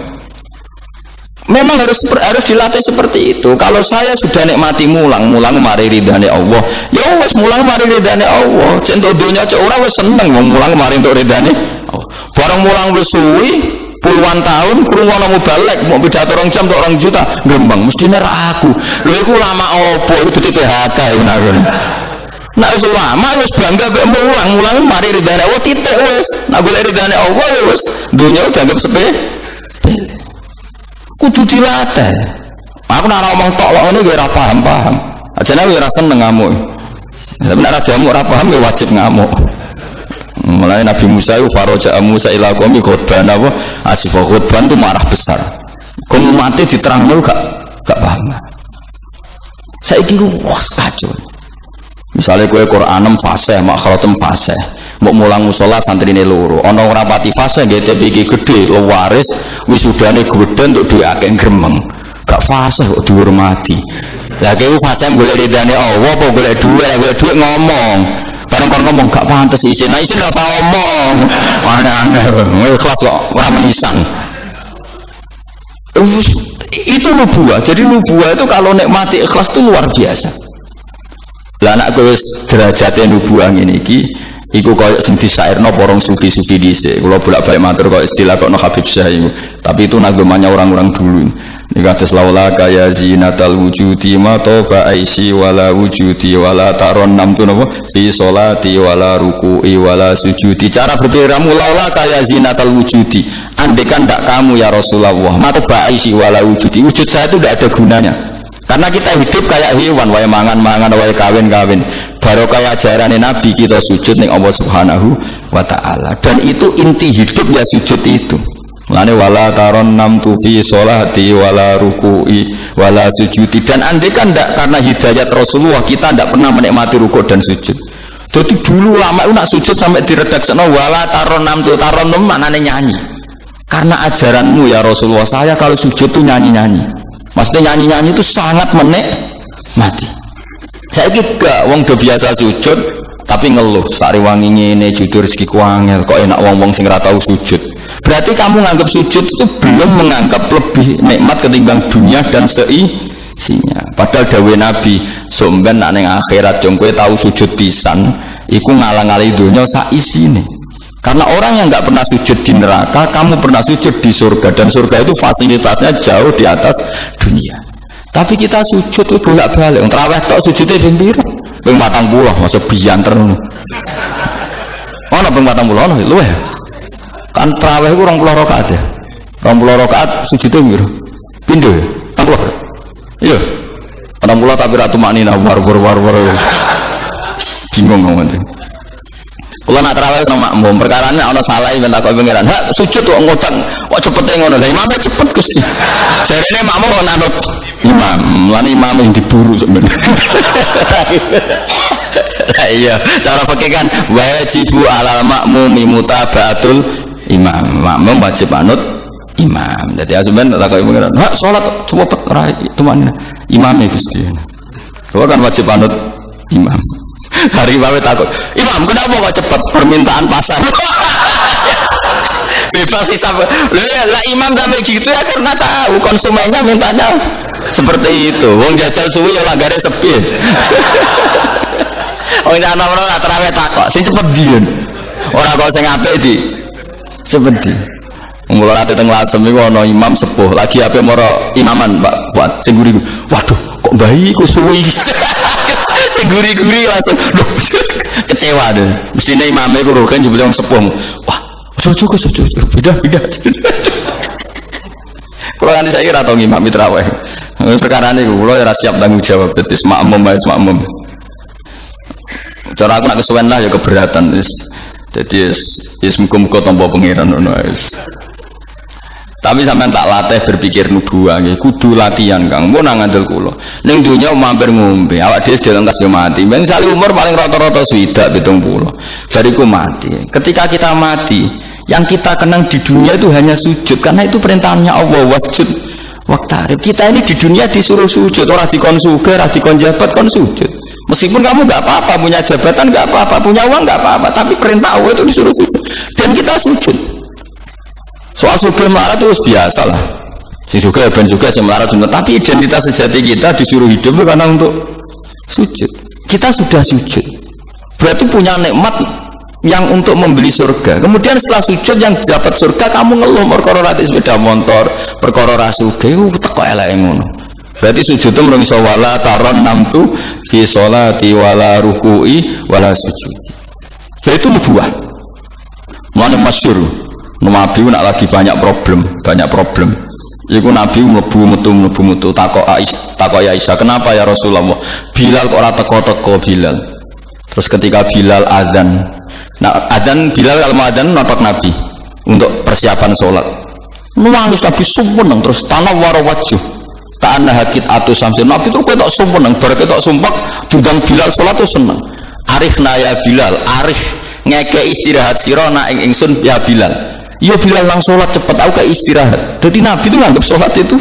Memang harus dilatih seperti itu. Kalau saya sudah nikmati mulang mari ridane Allah. Ya wis mulang mari ridane Allah. Centok dunya cek ora wis seneng mulang mari untuk ridane Allah. Barang mulang wis suwi puluhan tahun krungono mubalek mau pidato 2 jam tok 2 juta, grembang mestine ra aku. Lha iku lama opo itu PHK ngono. Nek wis lama wis bangga mek mulang mari ridane Allah titik wis. Nek golek ridane Allah wis dunya dianggap sepele. Kudu dilatih. Aku nak ngomong tok kok ngene ora paham. Ajane ora seneng ngamuk. Tapi nek jamu ora paham ya wajib ngamuk. Mulai Nabi Musa itu faraja Musa ila qaumi khutban apa? Asifah khutban itu marah besar. Kamu mati diterangno gak paham. Saiki ku kacau. Misalnya kowe Qur'anem fasih, makhratem fasih. Mbok mulang musala santrine loro. Ana ora pati fasih nggih TP iki gedhe, waris wisudane gedhe untuk duwe akeh gremeng. Gak fasih kok dihormati. Lah kowe fasih golek ridane Allah apa golek dhuwit ngomong. Bareng kon ngomong gak pantes isin. Nah isin ora tau ngomong. Aneh-aneh. Kelas kok ora menisan. Itu nubuah. Jadi nubuah itu kalau nikmati ikhlas itu luar biasa. Lah anak kowe derajate nubuah ngene iki iku koyo sing disairno para sufi-sufi dhisik. Kula bolak-balik matur koyo istilah kok Habib Syah iku. Tapi itu nagamanya orang-orang dulu. Ini kados laula kaya zinatal wujudi ma toba aisi wala wujudi wala taron nam tu napa fi sholati wala ruku'i wala sujudi. Cara berpikirmu laula kaya zinatal wujudi. Andaikan tak kamu ya Rasulullah ma toba aisi wala wujudi. Wujud saya itu tidak ada gunanya. Karena kita hidup kayak hewan, wae mangan-mangan, wae kawin-kawin. Baru kayak ajaran Nabi kita sujud ning Allah Subhanahu wa taala. Dan itu inti hidup ya sujud itu. Lane wala taron nam tu fi sholati wala ruku'i wala sujudi. Dan andai kan tidak karena hidayat Rasulullah kita tidak pernah menikmati rukuk dan sujud. Jadi dulu lama itu nak sujud sampai diredaksekno wala taron nam tu taron nam maknane nyanyi. Karena ajaranmu ya Rasulullah saya kalau sujud tuh nyanyi-nyanyi. Maksudnya nyanyi-nyanyi itu sangat menikmati. Saya gak wong do biasa sujud tapi ngeluh sari wangi ngene jujur rezeki ku angel kok enak wong-wong sing ora tau sujud. Berarti kamu nganggap sujud itu belum menganggap lebih nikmat ketimbang dunia dan seisinya. Padahal dawuh Nabi, somben nek ning akhirat jong kowe tau sujud pisan, iku ngalang-alangi dunya sak isine. Karena orang yang nggak pernah sujud di neraka, kamu pernah sujud di surga dan surga itu fasilitasnya jauh di atas dunia. Tapi kita sujud itu bolak-balik. Traweh tok sujudnya ping pira? Ping 40, masa bianter ngono. Ono ping 40 ono luwih. Kan traweh ku 20 rakaat ya. 20 rakaat sujudnya piro? Pindho ya? 40. Iya. 40 tapi ratu maknina war. Bingung ngono. Kalau nak terawih nang makmum, perkarane ana salah ben takok pengiran. Hak sujud kok ngocak, kok cepete ngono. Lah imame cepet Gusti. Jarene makmum kok nanut imam, lan imam yang diburu sebenarnya. Lah iya, cara pakai kan wajibu alal makmumi mutabaatul imam. Makmum wajib anut imam. Jadi azuban takok pengiran. Hak salat cepet ora teman imame Gusti. Kok kan wajib anut imam. Hari bawe takut imam kenapa kok cepat permintaan pasar bebas hisab lah imam sampai gitu ya karena tahu konsumennya mintanya seperti itu wong jajal suwi ya langgare sepi wong ana ora terawih takok sing cepet diun ora kok sing apik di cepet di mulai ate teng Lasem iku ana imam sepuh lagi apik moro imaman Pak buat sing guri waduh kok bayi ku suwi guri-guri langsung loh, kecewa deh mestinya imamnya ku rokan jebule wong sepuh wah cucu beda kalau nanti saya kira tau imam traweh perkara ini kalau ya siap tanggung jawab jadi makmum cara aku nak kesuwen lah ya keberatan jadi muka-muka tanpa pengiran tapi sampean tak latih berpikir nubuah nggih kudu latihan Kang mun nang ngandel kula ning donya mampir ngombe awak dhewe sedaya lengkas yo mati ben sale umur paling rata-rata 60 70 bariku mati ketika kita mati Yang kita kenang di dunia itu hanya sujud, karena itu perintahnya Allah, wasjud waqtarib. Kita ini di dunia disuruh sujud, orang dikon sugih, orang dikon jabat, kon sujud. Meskipun kamu nggak apa-apa, punya jabatan nggak apa-apa, punya uang nggak apa-apa, tapi perintah Allah itu disuruh sujud, dan kita sujud. Soal sugih melarat itu biasa lah. Si sugih ben juga si melarat, tapi identitas sejati kita disuruh hidup karena untuk sujud. Kita sudah sujud, berarti punya nikmat yang untuk membeli surga. Kemudian setelah sujud yang dapat surga, kamu ngeluh perkara rati sepeda motor, perkara rasugih, teko eleke ngono. Berarti sujud itu menurut wala taron namtu fi sholati wala ruku'i wala sujud. Itu nubuah. Mana masyhur. Nabi nak lagi banyak problem. Iku Nabi mlebu metu takok Aisyah, kenapa ya Rasulullah? Bilal kok ora teko-teko Bilal. Terus ketika Bilal azan. Nah, azan Bilal kalau mau azan nonton Nabi untuk persiapan sholat. Nangis Nabi sumpah terus tanah warawajuh. Ta'anna hakit atu samsin. Nabi itu ketok sumpah bar ketok sumpah dudang Bilal sholat tuh seneng. Arifna ya Bilal, arif ngeke istirahat sira nak ingsun ya Bilal. Ya Bilal langsung sholat cepat, aku ke istirahat. Jadi Nabi itu nganggap sholat itu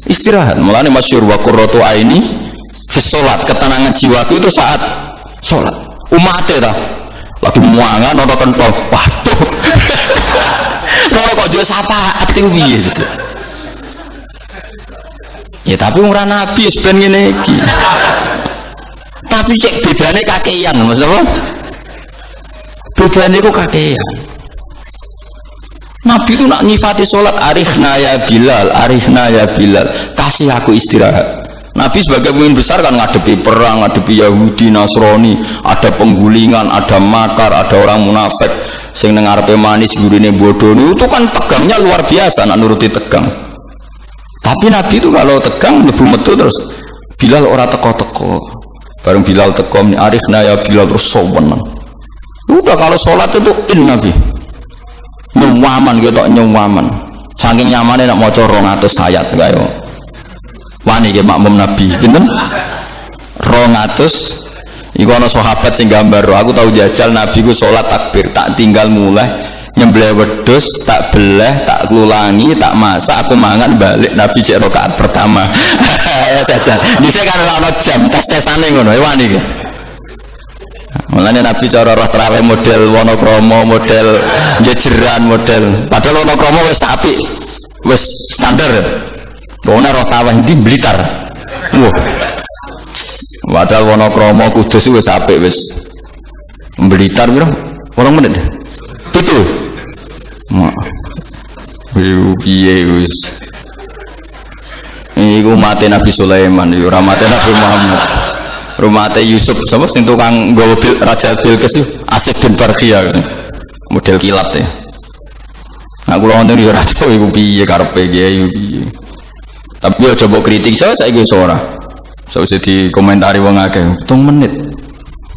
istirahat. Mulane masyhur wa qurratu aini fi sholat, ketenangan jiwaku itu saat sholat. Umatnya dah lagi muangan nonton kentol, waduh. Kalau kok jual syafaat itu piye gitu. Ya tapi umrah Nabi ben ngene iki. Tapi cek bedane kakean, Mas apa? Bedane kok kakean. Nabi itu nak nyifati sholat arifna ya Bilal, kasih aku istirahat. Nabi sebagai pemimpin besar kan ngadepi perang, ngadepi Yahudi, Nasrani, ada penggulingan, ada makar, ada orang munafik sing nang arepe manis gurine bodoh, itu kan tegangnya luar biasa, nak nuruti tegang. Tapi Nabi itu kalau tegang mlebu metu terus Bilal ora teko-teko. Bareng Bilal teko arifna ya Bilal terus sowan. Udah kalau sholat itu Nabi nyaman gitu, nyaman saking nyamannya nak maca 200 ayat kaya wani ke makmum Nabi pinten 200. Iku ana sahabat sing gambar, aku tahu jajal Nabi ku sholat takbir tak tinggal mulai nyembelih wedhus tak belah tak klulangi tak masak aku mangan balik Nabi cek rakaat pertama. Ya jajal dhisik kan ana jam tes-tesane ngono wani ke. Mulane Nabi cara roh terawih model Wonokromo, model jejeran, model padahal Wonokromo wis apik, wis standar. Wong roh terawih di Blitar. Wah. Padahal Wonokromo Kudus wis apik wis. Blitar piro? 8 menit. 7. Mak. Piye wis. Iku mate Nabi Sulaiman, yo ora mate Nabi Muhammad. Rumah Yusuf sama sing tukang nggawa Raja Bilqis itu Asif bin Barqiyah model kilat ya. Nah kula wonten yo raja iku piye karepe kiai piye. Tapi yo coba kritik saya saiki ora. Sausé dikomentari wong akeh. 7 menit.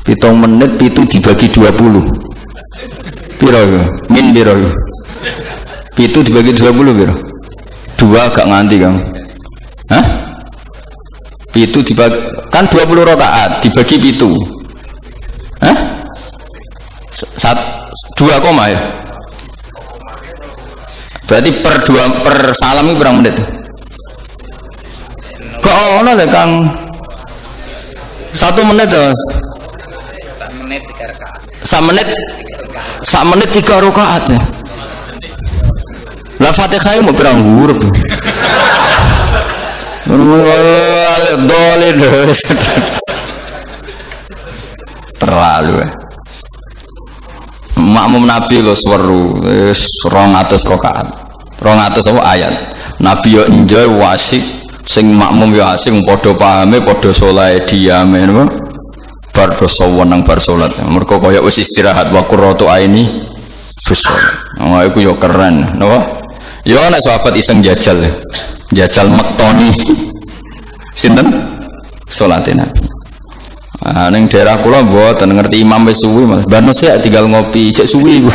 7 menit pitu dibagi 20. Piro yo? Min piro yo? Pitu dibagi 20 piro? 2 gak nganti, Kang. Hah? Pitu dibagi kan 20 rakaat dibagi pitu. Hah? 2 koma ya? Berarti per salam itu berapa menit? Kok ono lho Kang? 1 menit to. 1 menit 3 rakaat. 1 menit 3 rakaat ya. Lah Fatihah mau berang huruf. Terlalu makmum Nabi lo seru 200 rakaat 200 ayat Nabi yo enjoy wasik sing makmum yo asik padha pahame padha saleh diame bar dosa wenang bar salat mergo kaya wis istirahat wa qurratu aini fis salat iku yo keren napa yo nek sahabat iseng jajal metoni sinten salatin Nabi. Ning daerah kula mboten ngerti imam wis suwi Mas. Barno sik tinggal ngopi cek suwi iku.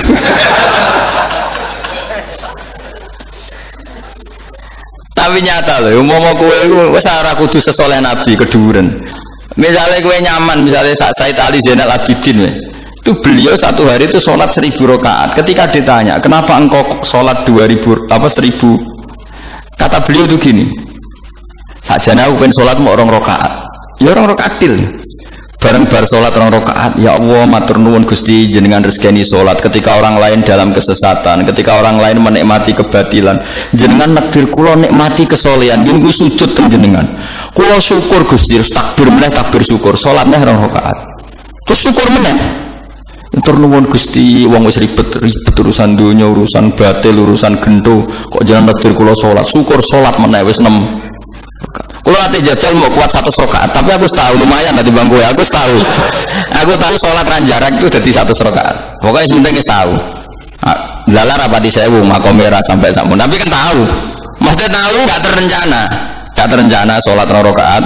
Tapi nyata lho umpama kowe iku wis ora kudu sesoleh Nabi keduren. Misale kowe nyaman, misale sak Said Ali Zainal Abidin Itu beliau satu hari itu sholat 1000 rakaat. Ketika ditanya, kenapa engkau sholat 1000 kata beliau itu gini, sajane aku pengen sholat mau 2 rakaat. Ya 2 rakaat til. Bareng bar sholat 2 rakaat, ya Allah matur nuwun Gusti jenengan rezeki sholat ketika orang lain dalam kesesatan, ketika orang lain menikmati kebatilan, jenengan nakdir kula nikmati kesolehan, nggih sujud teng jenengan. Kula syukur Gusti, takbir meneh takbir syukur, sholatnya 2 rakaat. Terus syukur meneh. Matur nuwun Gusti, wong wis ribet urusan dunya, urusan batil, urusan gento, kok jenengan nakdir kula sholat, syukur sholat meneh wis 6. Kalau nanti jajal mau kuat 100 rakaat, tapi aku tahu lumayan tadi bang gue, aku tahu sholat ranjarak itu jadi 100 rakaat. Pokoknya penting tahu. Lala rapati sewu makomera sampai sampun, tapi kan tahu. Maksudnya tahu nggak terencana sholat 2 rakaat.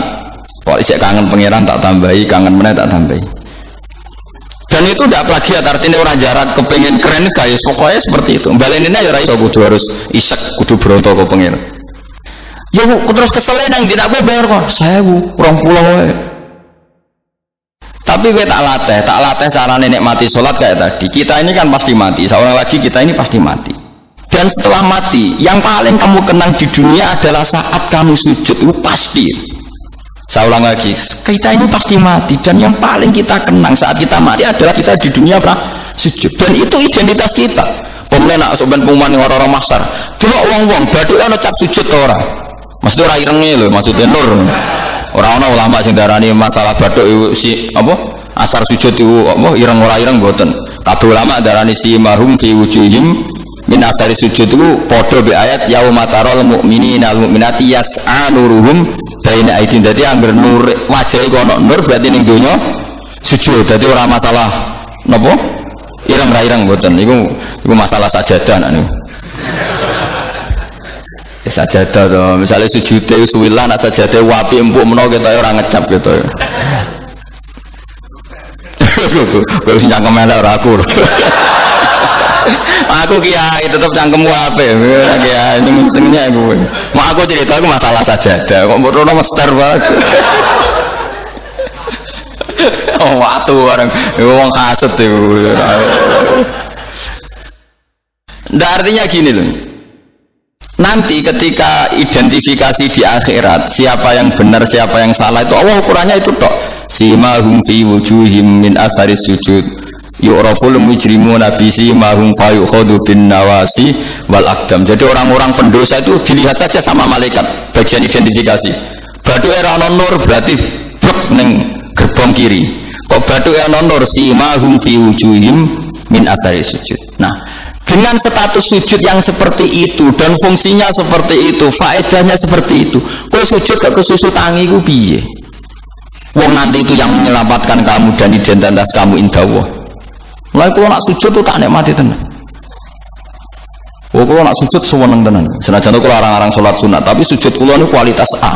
Kalau isek kangen pangeran tak tambahi, kangen mana tak tambahi. Dan itu tidak plagiat, artinya orang jarak kepengen keren guys. Pokoknya seperti itu. Balenina ya rai kudu harus isek, kudu beronto ke pangeran. Ya terus keselnya nang tidak gue bayar kok 1000 orang pulau. Tapi gue tak latih cara nenek mati sholat kayak tadi. Kita ini kan pasti mati, seorang lagi kita ini pasti mati. Dan setelah mati, yang paling kamu kenang di dunia adalah saat kamu sujud, itu pasti. Saya ulang lagi, kita ini pasti mati, dan yang paling kita kenang saat kita mati adalah kita di dunia sujud. Dan itu identitas kita. Pemenang nak sobat pengumuman orang-orang masar, cuma uang badu kan cap sujud ke orang. Maksudnya orang irengnya loh, maksudnya nur. Orang-orang ulama sing darani masalah bathuk si apa? Asar sujud itu apa ireng ora ireng mboten. Kabeh ulama darani si mahum fi wujuhim min asari sujud itu padha be ayat yauma taral mu'minina wal mu'minati yas'a nuruhum baina aidin. Dadi angger nur wajah iku ana nur berarti ning donya sujud. Dadi ora masalah napa? Ireng ra ireng mboten. Iku masalah sajadah nek niku. Sajadah to, misalnya sujud itu suwilan, sajadah wapi empuk menawa kita orang ngecap gitu ya. Kalau sih cangkem elek ora aku. Aku kiai tetap cangkem wapi, kiai senengnya gue. Mau aku cerita aku masalah sajadah, kok mbok rono mester banget. Oh waktu orang, wong kasut itu. Ndak artinya gini loh. Nanti ketika identifikasi di akhirat siapa yang benar siapa yang salah itu Allah ukurannya itu tok. Simahum fi wujuhim min atharis sujud yu'raful mujrimuna bi simahum fa yukhadu bin nawasi wal aqdam. Jadi orang-orang pendosa itu dilihat saja sama malaikat bagian identifikasi. Batu era nur berarti blok ning gerbong kiri. Kok batu era nur simahum fi wujuhim min atharis sujud. Nah, dengan status sujud yang seperti itu dan fungsinya seperti itu, faedahnya seperti itu, kau sujud ke kesusu tangi ku piye? Wong nanti itu yang menyelamatkan kamu dan identitas kamu indah Allah. Mulai kalau nak sujud tuh tak nikmati tenan. Kalau nak sujud seneng tenan. Senajan tuh kalau larang-larang sholat sunat, tapi sujud kulo ini kualitas A.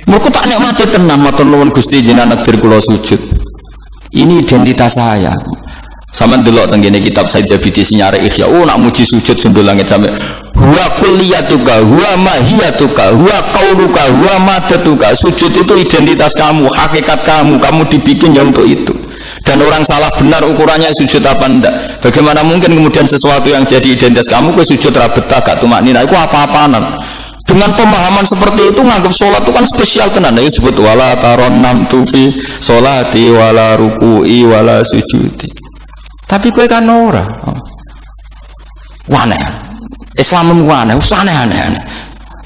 Mereka tak nikmati tenan, matur nuwun Gusti jenengan takdir kulo sujud. Ini identitas saya. Sama delok tenggene kitab Said Zabidi sinyare Ihya. Oh nak muji sujud sundul langit sampai huwa kulliyatuka huwa mahiyatuka huwa qauluka huwa madatuka. Sujud itu identitas kamu, hakikat kamu dibikin ya untuk itu. Dan orang salah benar ukurannya sujud apa enggak. Bagaimana mungkin kemudian sesuatu yang jadi identitas kamu ke sujud ra betah gak tumaknina iku apa-apaan. Dengan pemahaman seperti itu nganggap sholat itu kan spesial tenan. Itu disebut wala taronam tufi sholati wala ruku'i wala sujudi. Tapi kowe kan ora. Wane. Islam wane, aneh-aneh.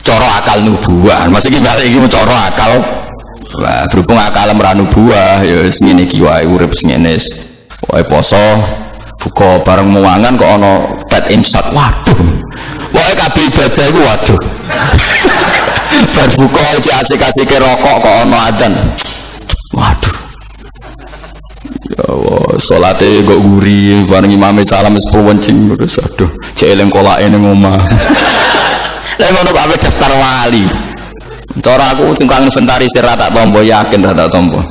Cara akal nubuah. Masih iki balik iki cara akal. Wah, berhubung akal ora nubuah ya wis ngene iki wae urip ngene. Wae poso, buka bareng muangan kok ana bad imsak. Waduh. Wae kabeh ibadah iku waduh. Bar buka asik-asike rokok kok ana adzan. Waduh. Ya Allah, salate kok guri bareng imame salam wis pewencing terus aduh, cek eling kolake ning omah. Lah ngono kok daftar wali. Cara aku sing kang inventarisir ra tak tampa yakin ra tak tampa.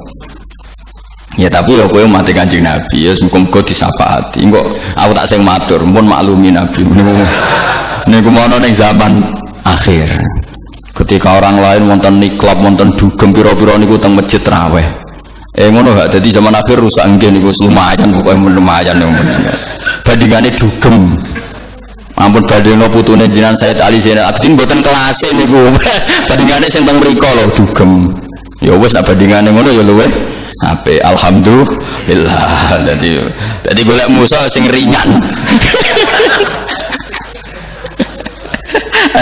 Ya tapi ya kowe mati Kanjeng Nabi ya muga-muga disafaati. Engko aku tak sing matur, mumpun maklumi Nabi. Niku mono ning zaman akhir. Ketika orang lain wonten niklab, wonten dugem pira-pira niku teng masjid raweh. Ngono gak dadi zaman akhir rusak nggih niku lumayan pokoke lumayan bandingane dugem ampun badheno putune jenengan Said Ali Zainal Abidin mboten kelas niku bandingane sing teng mriko lho dugem ya wis nek bandingane ngono ya luwih apik alhamdulillah dadi golek musuh sing ringan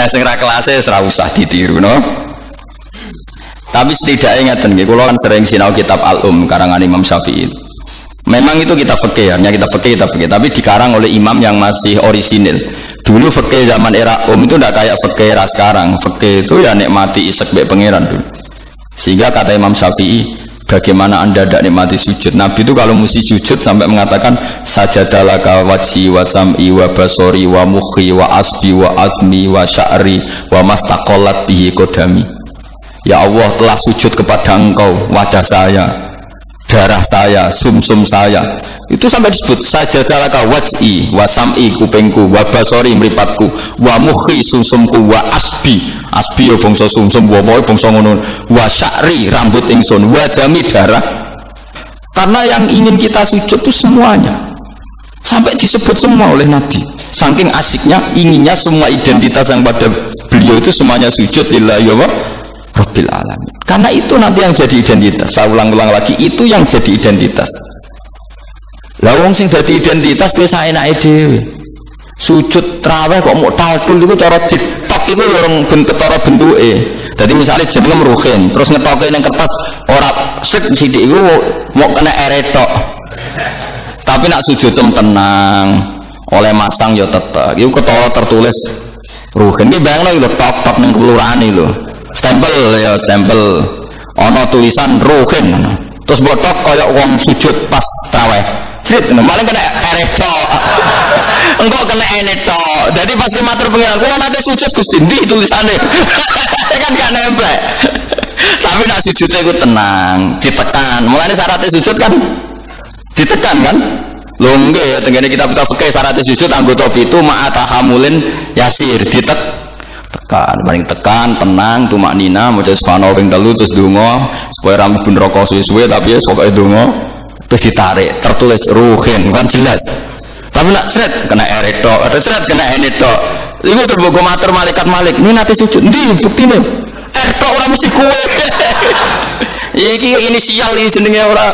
sing ra kelase ora usah ditiru no. Tapi setidaknya ngeten nggih, kula kan sering sinau kitab Al-Um karangan Imam Syafi'i. Memang itu kitab fikih, hanya kitab fikih, tapi dikarang oleh imam yang masih orisinil. Dulu fikih zaman era itu tidak kayak fikih era sekarang. Fikih itu ya nikmati isek baik pangeran dulu. Sehingga kata Imam Syafi'i, bagaimana Anda tidak nikmati sujud? Nabi itu kalau mesti sujud sampai mengatakan sajadalaka wajhi wa sam'i wa basori wa mukhi wa asbi wa azmi wa sya'ri wa mastaqallat bihi qadami. Ya Allah, telah sujud kepada Engkau, wajah saya, darah saya, sumsum saya. Itu sampai disebut sajadalaka wajhi wa sam'i kupingku, wa basori mripatku, wa mukhi sumsumku, wa asbi ya bangsa sumsum, wa bangsa ngono, wa sya'ri rambut ingsun, wa dami darah. Karena yang ingin kita sujud itu semuanya. Sampai disebut semua oleh Nabi. Saking asiknya, inginnya semua identitas yang pada beliau itu semuanya sujud lillahi wa Rabbil alamin. Karena itu nanti yang jadi identitas. Saya ulang-ulang lagi, itu yang jadi identitas. Lah wong sing dadi identitas wis saenake dhewe. Sujud traweh kok mau taltul iku cara ditok iku orang ketara bentuke. Dadi misale jeneng ruhin, terus ngetoke ning kertas ora sik sithik iku mau kena eretok. Tapi nak sujud tenang, oleh masang ya tetep. Iku ketara tertulis ruhin. Ki bayangno lho tok-tok ning kelurahane lho. Stempel ono tulisan ruhin terus botok kayak wong sujud pas traweh malah kena ereto engkau kena eneto jadi pas matur pengiran kalau nanti sujud Gusti ndi tulisannya kan gak nempel tapi nak sujudnya itu tenang ditekan mulanya syaratnya sujud kan ditekan kan lho nggih ya tenggene kitab-kitab fikih syaratnya sujud anggota itu ma'atahamulin yasir tekan, paling tekan, tenang, tumak nina, maca subhanallah ping 3 terus donga supaya ra mlebu neraka suwe-suwe tapi ya pokoke donga terus ditarik, tertulis ruhin kan jelas. Tapi nak sret kena ereto, ada sret kena eneto. Iku terbuka matur malaikat Malik, ini nanti sujud. Ndi buktine? Ereto ora mesti kowe. Iki inisial iki jenenge ora.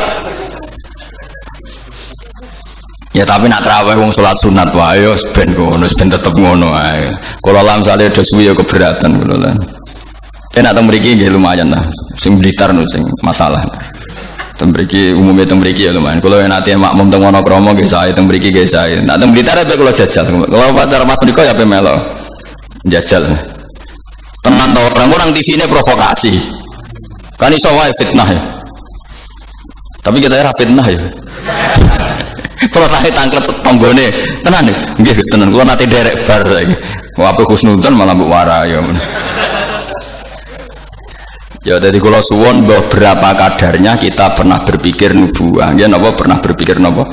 Ya tapi nak traweh wong salat sunat wae yo ben ngono, ben tetep ngono ae. Kula lam sale do suwi yo keberatan kula lan. Enak teng mriki nggih lumayan lah. Sing Blitar no sing masalah. Teng mriki umume teng mriki ya lumayan. Kula nate makmum teng Wonokromo nggih sae, teng mriki nggih sae. Nak teng Blitar ae kula jajal. Kula pacar mas mriko ya pe melo. Jajal. Tenan to orang TV-ne provokasi. Kan iso wae fitnah ya. Tapi kita ora fitnah ya. Kalau tadi tangklet tonggone tenan nih, nggih tenan. Kalau nanti derek bar lagi, wape khusnudon malah buwara ya. Ya jadi kalau suwon beberapa kadarnya kita pernah berpikir nubuah, ya nopo pernah berpikir nopo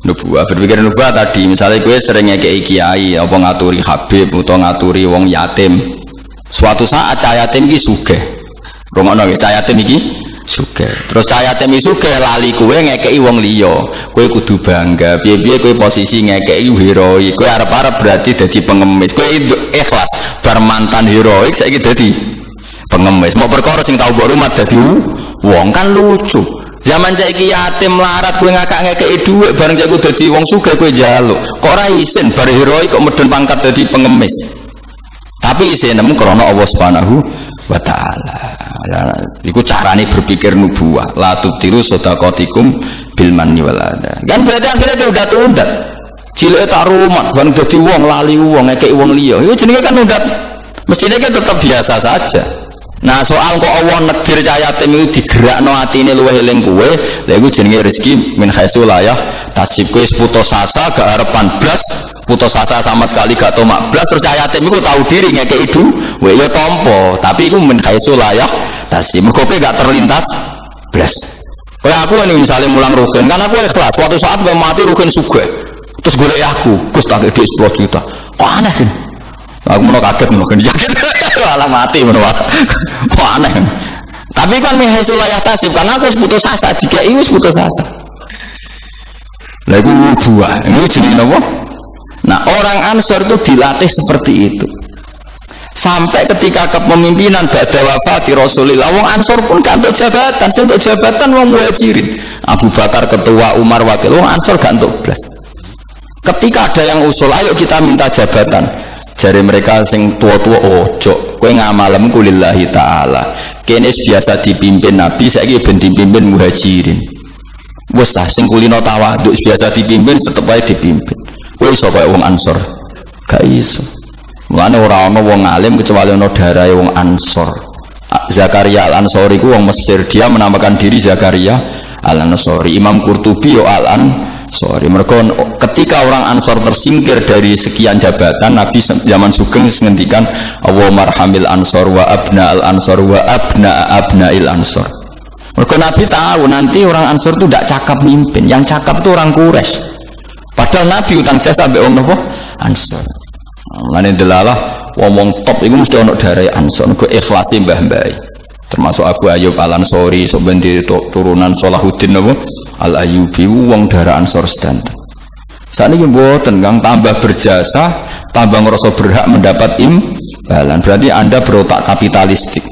nubuah. Berpikir nubuah tadi, misalnya gue sering ngekei kiai, apa ngaturi habib atau ngaturi wong yatim. Suatu saat cah yatim iki sugih, romono cah yatim iki sugih. Terus cah yatim iki sugih lali kowe ngekeki wong liya. Kowe kudu bangga. Piye-piye kowe posisi ngekeki heroik. Kowe arep-arep berarti dadi pengemis. Kowe ikhlas bar mantan heroik saiki dadi pengemis. Mau perkara sing tau mbok rumah dadi wong kan lucu. Zaman saiki yatim melarat kowe ngakak ngekeki dhuwit bareng cek kowe dadi wong sugih kowe njaluk. Kok ora isin bar heroik kok medun pangkat dadi pengemis. Tapi isin nemu krana Allah Subhanahu wa ta'ala. Iku carane berpikir nubuah. La tubtilu shadaqatikum bil manni wal adha. Kan berarti akhirnya dia udah tundat. Cileke tak rumat bareng dadi wong lali wong ngekeki wong liya. Iku jenenge kan undat. Mestine kan tetap biasa saja. Nah, soal kok Allah negdir cah yatim itu digerakno atine luwih eling kowe, lha iku jenenge rezeki min haitsu la yahtasib. Kowe putus asa gak arepan blas, putus asa sama sekali gak tomak blas, terus cah yatim iku tahu diri ngekeki duwe ya tampa, tapi iku min haitsu la yahtasib. Mergo kowe gak terlintas blas. Kayak aku ini misalnya mulang rugen, kan aku ikhlas. Suatu saat gue mati rugen sugih. Terus golek aku, Gus tak gede 10 juta. Kok aneh kan? Aku mau kaget mau kan yakin. Malah mati menurut. Kok aneh. Tapi kan mihaisul layah tasib karena aku putus asa, jika ini putus asa. Lagu buah, ini jadi apa? Nah orang Ansor itu dilatih seperti itu. Sampai ketika kepemimpinan ba'da wafati Rasulullah, wong Ansor pun gak untuk jabatan, untuk jabatan wong Muhajirin. Abu Bakar ketua, Umar wakil, wong Ansor gak untuk belas. Ketika ada yang usul, ayo kita minta jabatan. Jari mereka sing tua-tua, ojo, kowe ngamalem kulillahi ta'ala. Kene biasa dipimpin Nabi, saiki ben dipimpin Muhajirin. Wes ta sing kulino tawaduk biasa dipimpin tetep ae dipimpin. Kowe iso kaya wong Ansor. Gak iso. Mulane ora ana wong alim kecuali ana darahe wong Ansor. Zakaria Al-Ansori ku wong Mesir, dia menamakan diri Zakaria Al-Ansori. Imam Qurtubi yo Al-Ansori. Mergo ketika orang Ansor tersingkir dari sekian jabatan, Nabi zaman Sugeng ngendikan Allahumma arhamil Ansor wa abna al-Ansor wa abna abnail Ansor. Mergo Nabi tahu nanti orang Ansor itu tidak cakap mimpin, yang cakap itu orang Quraisy. Padahal Nabi utang jasa sampai orang apa? Ansor. Mulane delalah wong top iku mesti ana darai Ansor, go ikhlasi mbah-mbah. Termasuk Abu Ayyub Al-Ansori, sok bendi turunan Salahuddin apa? Al-Ayyubi wong darah Ansor sedanten. Saniki mboten Kang, tambah berjasa, tambah ngerasa berhak mendapat imbalan. Berarti Anda berotak kapitalistik.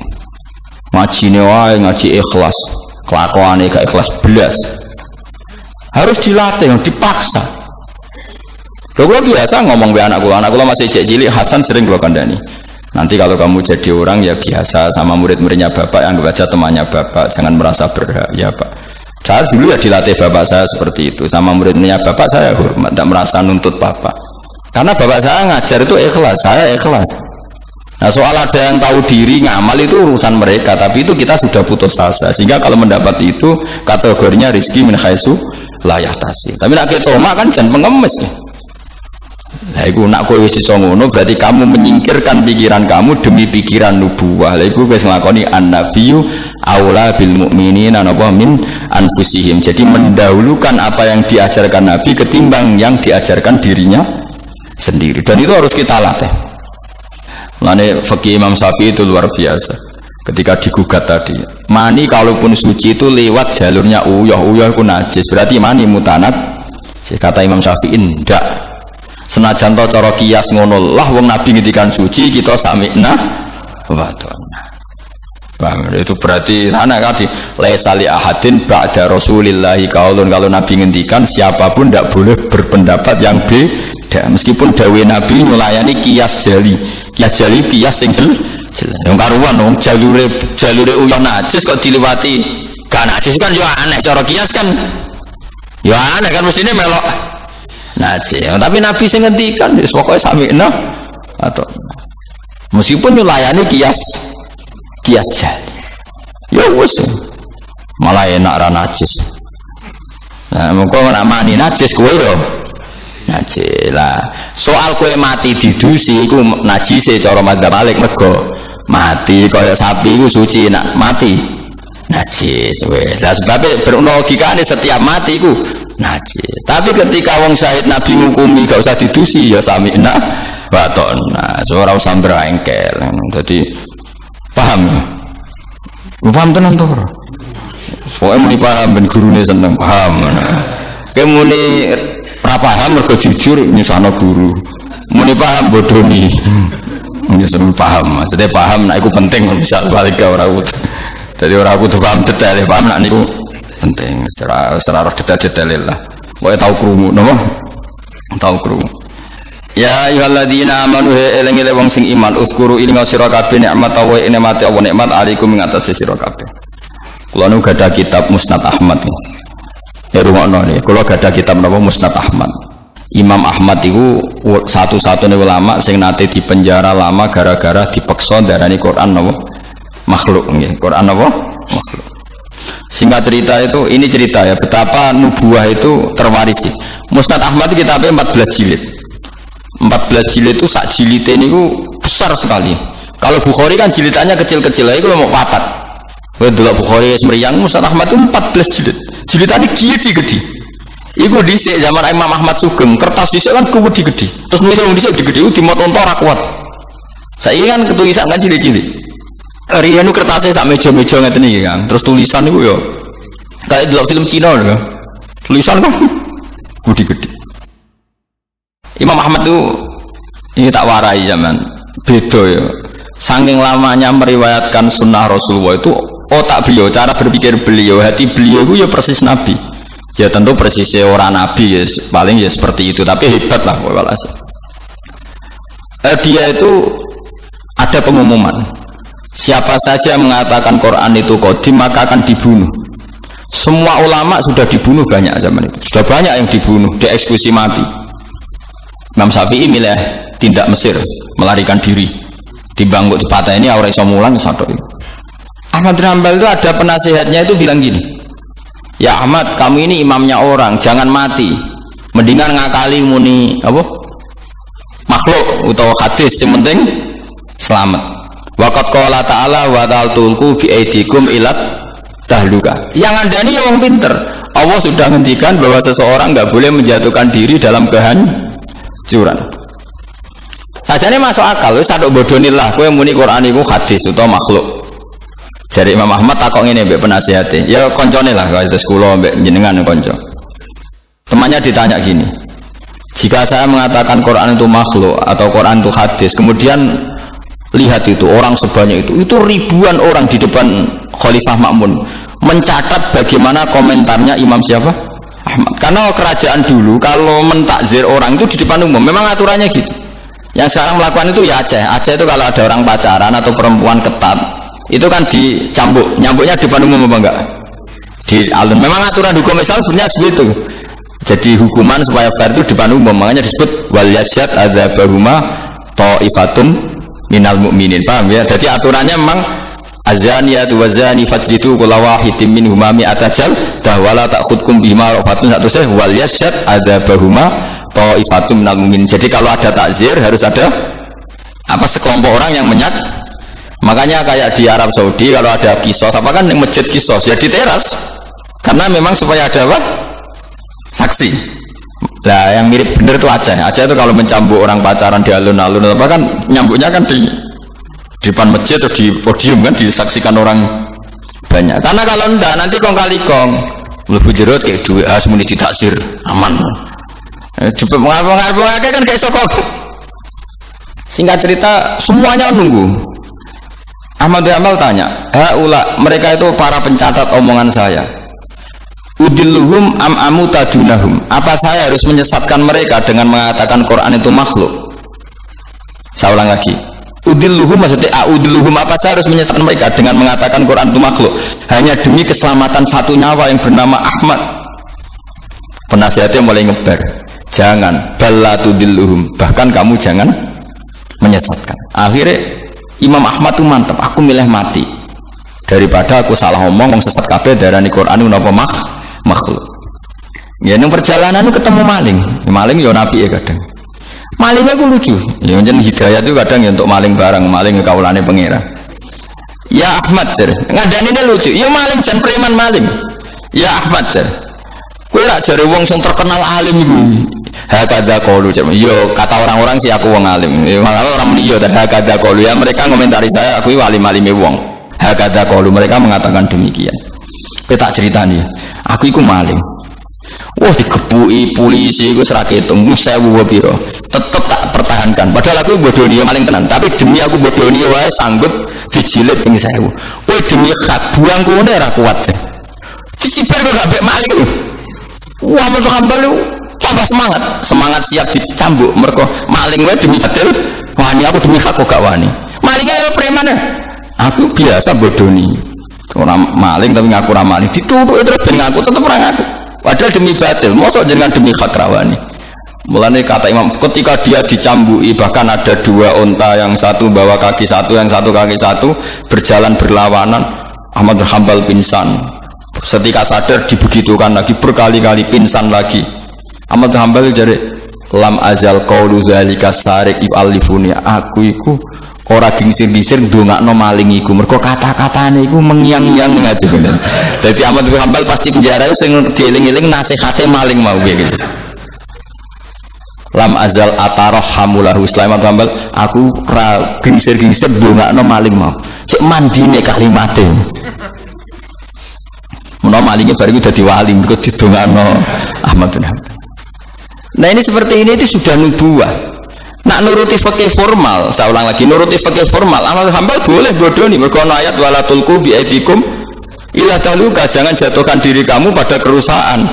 Ngajine wae ngaji ikhlas, kelakuane gak ikhlas belas. Harus dilatih, dipaksa. Kalau biasa ngomong be anak kula masih cilik, Hasan sering kula kandani. Nanti kalau kamu jadi orang ya biasa sama murid-muridnya bapak, yang baca temannya bapak, jangan merasa berhak ya pak. Saya dulu ya dilatih bapak saya seperti itu, sama murid-muridnya bapak saya hormat, tidak merasa nuntut bapak. Karena bapak saya ngajar itu ikhlas, saya ikhlas. Nah soal ada yang tahu diri ngamal itu urusan mereka, tapi itu kita sudah putus asa. Sehingga kalau mendapat itu kategorinya rizki min khaisu layah tasib. Tapi nak ketoma kan jangan pengemis ya. Lah iku nak kowe wis iso ngono berarti kamu menyingkirkan pikiran kamu demi pikiran nubuwah. Lah iku wis nglakoni an-nabiyyu aula bil mukminina napa min anfusihim. Jadi mendahulukan apa yang diajarkan Nabi ketimbang yang diajarkan dirinya sendiri. Dan itu harus kita latih. Mulane fikih Imam Syafi'i itu luar biasa. Ketika digugat tadi, mani kalaupun suci itu lewat jalurnya uyah itu najis. Berarti mani mutanat. Kata Imam Syafi'i ndak. Senajan to cara kias ngono lah wong Nabi ngendikan suci kita sami'na wa ta'na. Paham? Itu berarti anak kali laisa li ahadin ba'da Rasulillah qaulun, kalau Nabi ngendikan siapapun tidak boleh berpendapat yang beda meskipun dawuh Nabi melayani kias jali kias sing jelas. Yang karuan wong jalure uyah najis kok diliwati gak najis kan yo aneh cara kias kan. Ya aneh kan mestine melok najis, tapi Nabi sing ngendikan wis pokoke sami'na atau meskipun nyulayani kias jali. Ya wis. Malah enak ra najis. Nah, mengko ora mani najis kowe yo. Najis lah. Soal kowe mati didusi iku najise cara madzhab Malik mergo mati kaya sapi iku suci nak mati najis wis. Lah sebab berlogikane setiap mati iku najis. Tapi ketika wong syahid Nabi ngukumi gak usah didusi ya sami'na wa ta'na. Ora usah brengkel. Dadi paham. Paham tenan to ora? Pokoke muni paham ben gurune seneng paham. Kowe muni ora paham mergo jujur nyusahno guru. Muni paham bodoni. Nyusun paham. Maksudnya paham nek iku penting bisa balik ora kudu. Dadi ora kudu paham detail, paham nek niku penting secara detail-detail lah. Pokoknya tahu krungu napa? Tahu krungu. Ya ayyuhalladzina amanu eling-eling wong sing iman uzkuru ing sira kabeh nikmat wa nikmate Allah nikmat alaikum ing atase sira kabeh. Kula nu gadah kitab Musnad Ahmad. Ya rungokno niki, kula gadah kitab napa Musnad Ahmad. Imam Ahmad itu satu-satunya ulama sing nate dipenjara lama gara-gara dipeksa darani Quran napa? Makhluk nggih. Quran napa? Makhluk. Singkat cerita itu, ini cerita ya betapa nubuah itu terwarisi. Musnad Ahmad kitabnya 14 jilid. 14 jilid itu sak jilidnya ini besar sekali. Kalau Bukhari kan jilidannya kecil-kecil, itu mau papat. Kalau Bukhari meriang, Musnad Ahmad itu 14 jilid. Jilidannya gede-gede. Iku dhisik zaman Imam Ahmad Sugeng, kertas dhisik kan gede-gede. Terus nulis dhisik gede-gede itu dimot onto ora kuat. Saiki kan ketulisan kan cilik-cilik. Riyen kertasnya sak meja-meja ngeten iki kan. Terus tulisan niku yo kayak delok film Cina lho. Tulisan kan gede-gede. Imam Ahmad tuh ini tak warai zaman beda ya. Saking lamanya meriwayatkan sunnah Rasulullah itu otak beliau, cara berpikir beliau, hati beliau itu ya persis Nabi. Ya tentu persisnya orang Nabi ya paling ya seperti itu, tapi hebat lah walhasil. Dia itu ada pengumuman, siapa saja mengatakan Quran itu qadim maka akan dibunuh. Semua ulama sudah dibunuh banyak zaman itu, sudah banyak yang dibunuh, dieksekusi mati. Imam Syafi'i milih tindak Mesir, melarikan diri. Dibangkut di patah ini orang iso mulang satu. Ahmad bin Hanbal itu ada penasihatnya itu bilang gini, ya Ahmad, kamu ini imamnya orang, jangan mati, mendingan ngakali muni apa makhluk atau hadis, yang penting selamat. Waqad qala ta'ala wa ta'altulku bi aidikum ilat tahluka. Yang anda ini orang pinter, Allah sudah ngendikan bahwa seseorang nggak boleh menjatuhkan diri dalam kehancuran. Sajane masuk akal, wis sadok bodonilah kowe muni Quran iku hadis utawa makhluk. Jare Imam Ahmad takok ngene mbek penasihate, ya koncone lah kados kula mbek jenengan kanca. Temannya ditanya gini, jika saya mengatakan Quran itu makhluk atau Quran itu hadis, kemudian lihat itu orang sebanyak itu ribuan orang di depan Khalifah Ma'mun mencatat bagaimana komentarnya Imam siapa? Ahmad. Karena kerajaan dulu kalau mentakzir orang itu di depan umum, memang aturannya gitu. Yang sekarang melakukan itu ya Aceh. Aceh itu kalau ada orang pacaran atau perempuan ketat, itu kan dicambuk, nyambuknya di depan umum apa enggak? Di alun. Memang aturan hukum Islam sebenarnya seperti itu. Jadi hukuman supaya fair itu di depan umum, makanya disebut wal yasyad adzabahuma taifatun minal mu'minin. Paham ya? Jadi aturannya memang azaniyatu wazani fajlidu kulla wahidin minhuma mi'atajal wala ta'khudkum bima rafatun satu seh wal yasyad adzabahuma ta'ifatum minal mu'minin. Jadi kalau ada takzir harus ada apa sekelompok orang yang menyak. Makanya kayak di Arab Saudi kalau ada kisos apa kan yang masjid kisos ya di teras, karena memang supaya ada apa saksi. Nah yang mirip bener itu Aceh. Aceh itu kalau mencambuk orang pacaran di alun-alun apa kan nyambuknya kan di depan masjid atau di podium kan disaksikan orang banyak. Karena kalau enggak nanti kong kali kong mlebu jero kayak duwe asmuni ditaksir aman. Coba mengarep-arep kan kayak sokok. Singkat cerita semuanya nunggu. Ahmad bin Hanbal tanya, haula mereka itu para pencatat omongan saya. Udilluhum am amutadunahum. Apa saya harus menyesatkan mereka dengan mengatakan Quran itu makhluk? Saya ulang lagi. Udilluhum maksudnya udilluhum, apa saya harus menyesatkan mereka dengan mengatakan Quran itu makhluk hanya demi keselamatan satu nyawa yang bernama Ahmad? Penasihatnya mulai ngebar. Jangan ballatudilluhum, bahkan kamu jangan menyesatkan. Akhirnya Imam Ahmad tuh mantap, aku milih mati daripada aku salah ngomong sesat kabeh darani Quran napa makhluk. Ya nang perjalanan ketemu maling. Maling ya nabi ya kadang. Malingnya ku lucu. Ya njen hidayah itu kadang ya untuk maling barang, maling kaulane pangeran. Ya Ahmad jar, ngadanine lucu. Ya maling jan preman maling. Ya Ahmad jar. Kowe rak jare wong sing terkenal alim iku. Hakadha qaulu. Yo kata orang-orang sih aku wong alim. Ya malah orang liya dan hakadha qaulu. Ya mereka komentari saya aku alim-alime wong. Hakadha qaulu, mereka mengatakan demikian. Kowe tak ceritani. Aku iku maling. Wah digebuki polisi iku ora ketung 1000 piro. Tetep tak pertahankan. Padahal aku bodoni maling tenan, tapi demi aku bodoni wae sanggup dijilid ping 1000. Kowe demi hak buang kene ora kuat. Ciciper kok gak maling. Wah metu hambal lu tambah semangat siap dicambuk mergo maling wae demi adil. Wani aku demi hak kok gak wani. Malingnya preman. Aku biasa bodoni. Orang maling tapi ngaku ora maling. Dituthuk terus ben ngaku tetep ora ngaku. Padahal demi batil, mosok jenengan demi hak rawani. Mulane kata Imam, ketika dia dicambuki bahkan ada dua unta, yang satu bawa kaki satu, yang satu kaki satu, berjalan berlawanan. Ahmad bin Hanbal pingsan. Setika sadar dibegitukan lagi, berkali-kali pingsan lagi. Ahmad bin Hanbal jare lam azal qaulu zalika sarik yu'allifuni. Aku iku ora dingsir-dingsir ndongakno maling iku mergo kata-katane iku mengiang-iang ngati ngene. Dadi Ahmad bin Hanbal pasti penjara sing dieling-eling nasihate maling mau gitu. lam azal atarhamulahu Sulaiman Hambal aku ra gingsir-gingsir ndongakno maling mau cek mandine kalimate menawa malingnya baru dadi wali mergo didongakno Ahmad bin Hambal. Nah ini seperti ini itu sudah nubuwah. Nak nuruti fikih formal, saya ulang lagi nuruti fikih formal Ahmad bin Hambal boleh bodoni mergo ayat wala tulqu bi aidikum ila taluka, jangan jatuhkan diri kamu pada kerusakan.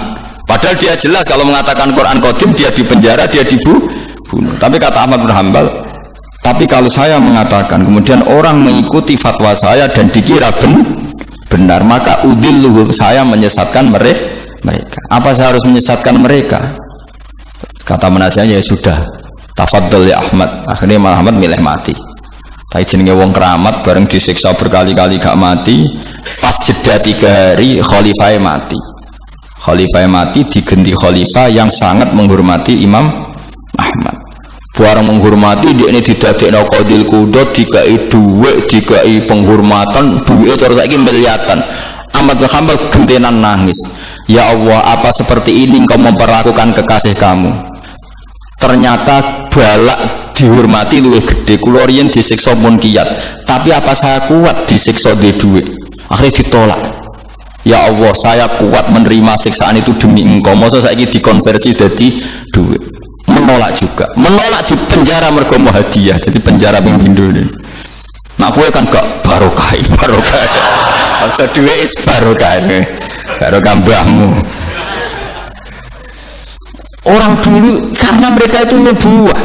Padahal dia jelas kalau mengatakan Quran Qadim dia dipenjara, dia dibunuh. Tapi kata Ahmad bin Hambal, tapi kalau saya mengatakan kemudian orang mengikuti fatwa saya dan dikira benar, maka udilluhu, saya menyesatkan mereka. Apa saya harus menyesatkan mereka? Kata penasihatnya ya sudah, tafaddal ya Ahmad. Akhirnya Ahmad milih mati. Tapi jenenge wong keramat bareng disiksa berkali-kali gak mati, pas jeda 3 hari khalifah mati. Khalifah mati diganti khalifah yang sangat menghormati Imam Ahmad. Barang menghormati dia ini didadekno qadil qudot, dikai dhuwit, dikai penghormatan, dhuwit terus saiki miliatan. Ahmad bin Hambal gentenan nangis. Ya Allah, apa seperti ini engkau memperlakukan kekasih kamu? Ternyata balak dihormati luwih gede. Kula riyen disiksa mun kiyat, tapi apa saya kuat disiksa di dhuwit? Akhirnya ditolak. Ya Allah, saya kuat menerima siksaan itu demi engkau. Masa saiki dikonversi jadi duit. Menolak juga, menolak di penjara mergo mau hadiah. Jadi penjara ping pindho ini. Nah kowe kan gak barokah. Maksud duit is barokah. Barokah mbahmu. Orang dulu karena mereka itu nubuwah.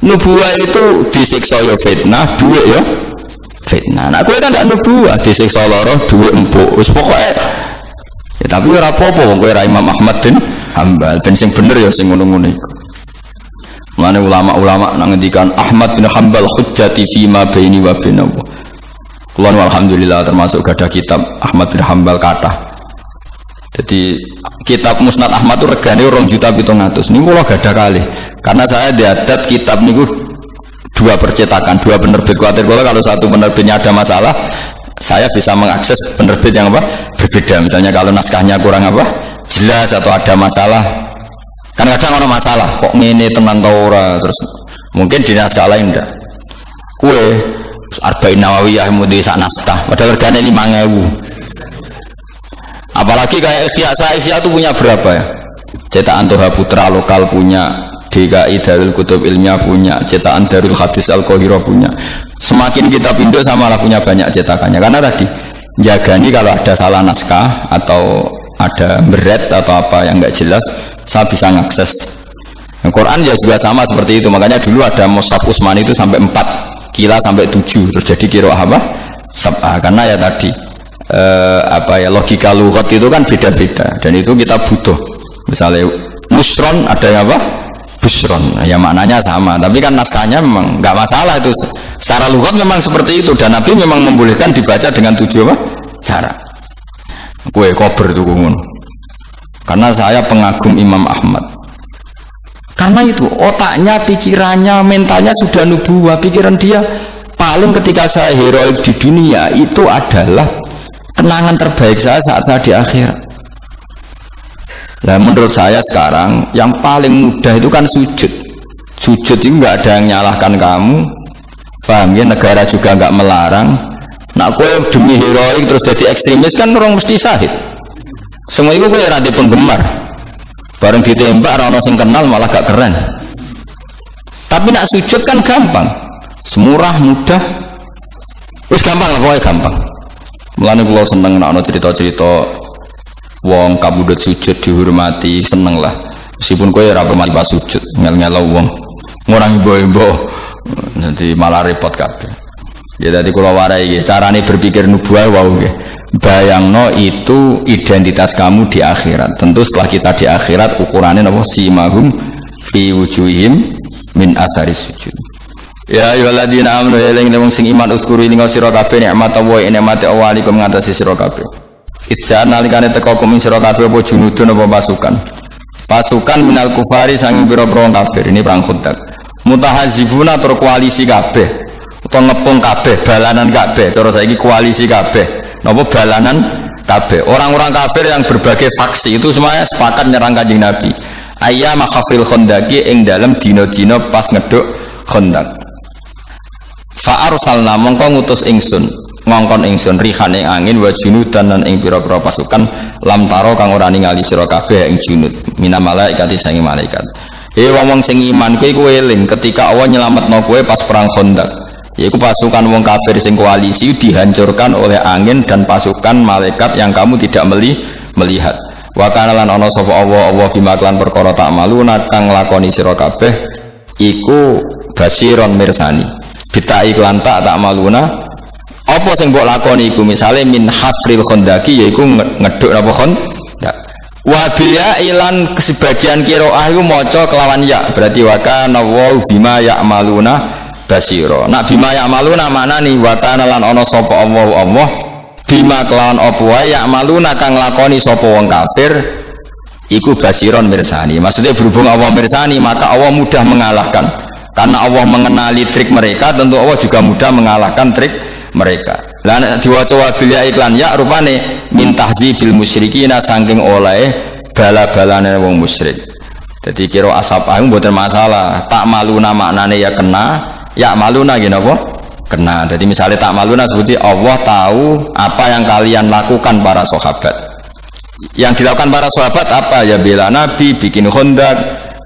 Nubuwah itu disiksa ya fitnah, duit ya fitnah. Nah kowe kan gak nubuwah, disiksa lara duit empuk. Wis pokoke ya tapi ora apa-apa wong kowe ra Imam Ahmad bin Hambal ben sing bener ya sing ngono-ngono iku. Mulane ulama-ulama nang ngendikan Ahmad bin Hambal hujjati fi ma baini wa bainahu. Kula alhamdulillah termasuk gadah kitab Ahmad bin Hambal kathah. Jadi kitab Musnad Ahmad itu regane 2.700.000. Niku kula gadah kalih. Karena saya diadat kitab niku 2 percetakan, 2 penerbit. Kuatir kula kalau satu penerbitnya ada masalah, saya bisa mengakses penerbit yang apa? Berbeda. Misalnya kalau naskahnya kurang apa? Jelas atau ada masalah. Kan kadang ada masalah, kok ngene tenan ta ora, terus mungkin di naskah lain ndak. Kue Arba'in Nawawiyah mudi sak naskah, padahal regane 5.000. Apalagi kayak Ihya itu punya berapa ya? Cetakan Toha Putra lokal punya, DKI Darul Kutub Ilmiah punya, cetakan Darul Hadis Al-Qahirah punya. Semakin kita pindah samalah punya banyak cetakannya. Karena tadi jagani kalau ada salah naskah atau ada beret atau apa yang enggak jelas, saya bisa mengakses. Al-Quran ya juga sama seperti itu. Makanya dulu ada Mushaf Utsmani itu sampai 4, Kila sampai 7, terus jadi qiraah apa? Sab'ah. Karena ya tadi logika lughat itu kan beda-beda dan itu kita butuh. Misalnya nusron ada yang apa? Busron, ya maknanya sama, tapi kan naskahnya memang nggak masalah itu. Secara lughat memang seperti itu dan Nabi memang membolehkan dibaca dengan 7 apa? Cara. Kue kober itu kumun. Karena saya pengagum Imam Ahmad. Karena itu otaknya, pikirannya, mentalnya sudah nubuwah. Pikiran dia paling ketika saya heroik di dunia itu adalah kenangan terbaik saya saat saya di akhirat. Nah menurut saya sekarang yang paling mudah itu kan sujud. Sujud itu nggak ada yang nyalahkan kamu, paham ya? Negara juga nggak melarang. Nak kue demi heroik terus jadi ekstremis kan orang mesti syahid. Semua itu kue rada penggemar. Bareng ditembak orang sing kenal malah gak keren. Tapi nak sujud kan gampang, semurah mudah. Wis gampang lah pokoknya gampang. Mulane kula seneng nek ana cerita-cerita wong kabudut sujud dihormati, seneng lah. Meskipun kowe ora pernah pas sujud, ngel-ngelo wong. Ngurang ibo-ibo. Nanti malah repot kabeh. Ya tadi kula warai nggih, carane berpikir nubuwah wau nggih. Bayangno itu identitas kamu di akhirat. Tentu setelah kita di akhirat ukurannya apa? Simahum fi wujuhim min atharis sujud. Ya ayyuhalladzina amanu eling wong sing iman uskuru ing sira kabeh nikmat Allah nikmate Allah alikum ngatasi sira kabeh. Idza nalikane teka kum sira kabeh apa junudun apa pasukan. Pasukan minal kufari sang pira-pira kafir. Ini perang Khandaq. Mutahazibuna tur koalisi kabeh. Utawa ngepung kabeh, balanan kabeh. Cara saiki koalisi kabeh. Napa balanan kabeh. Orang-orang kafir yang berbagai faksi itu semuanya sepakat nyerang Kanjeng Nabi. ayyama khafril khandaqi ing dalem dina-dina pas ngeduk khandaq. Fa arsalna mongko ngutus ingsun ngongkon ingsun rihan ing angin wa junudan lan ing pira-pira pasukan lam taro kang ora ningali sira kabeh ing junud mina malaikat sange malaikat. Wong sing iman kowe eling ketika Allah nyelametno kowe pas perang Khandaq. Yaiku pasukan wong kafir sing koalisi dihancurkan oleh angin dan pasukan malaikat yang kamu tidak melihat. Wa kana lan ana sapa Allah bima lan perkara tak maluna kang nglakoni sira kabeh iku basiron mirsani. Bita iklan tak maluna apa sing mbok lakoni iku misale min hafril khandaqi yaiku ngeduk apa khandaq. Wa bil ya ilan sebagian qiraah iku maca kelawan ya berarti wa kana wa bima ya'maluna basira. Nak bima ya'maluna maknane wa kana lan ana sapa Allah bima kelawan apa wae ya'maluna kang lakoni sapa wong kafir iku basiron mirsani. Maksudnya berhubung Allah mirsani maka Allah mudah mengalahkan. Karena Allah mengenali trik mereka, tentu Allah juga mudah mengalahkan trik mereka. Lah diwaca wabil ya iklan ya rupane min tahzibil musyrikina saking oleh bala-balane wong musyrik. Jadi kira asap ayu mboten masalah. Tak maluna maknane ya kena, ya maluna nggih napa? Kena. Jadi misalnya tak maluna seperti Allah tahu apa yang kalian lakukan para sahabat. Yang dilakukan para sahabat apa? Ya bela Nabi, bikin Khandaq,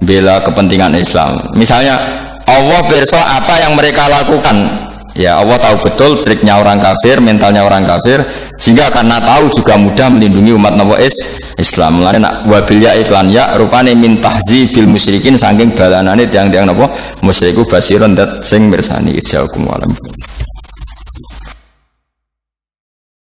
bela kepentingan Islam. Misalnya Allah pirsa apa yang mereka lakukan. Ya Allah tahu betul triknya orang kafir, mentalnya orang kafir, sehingga karena tahu juga mudah melindungi umat Nabi Islam. Lain wabil ya iklan ya rupane min tahzibil musyrikin saking balanane tiang-tiang napa musyriku basiron dat sing mirsani. Jazakumullah.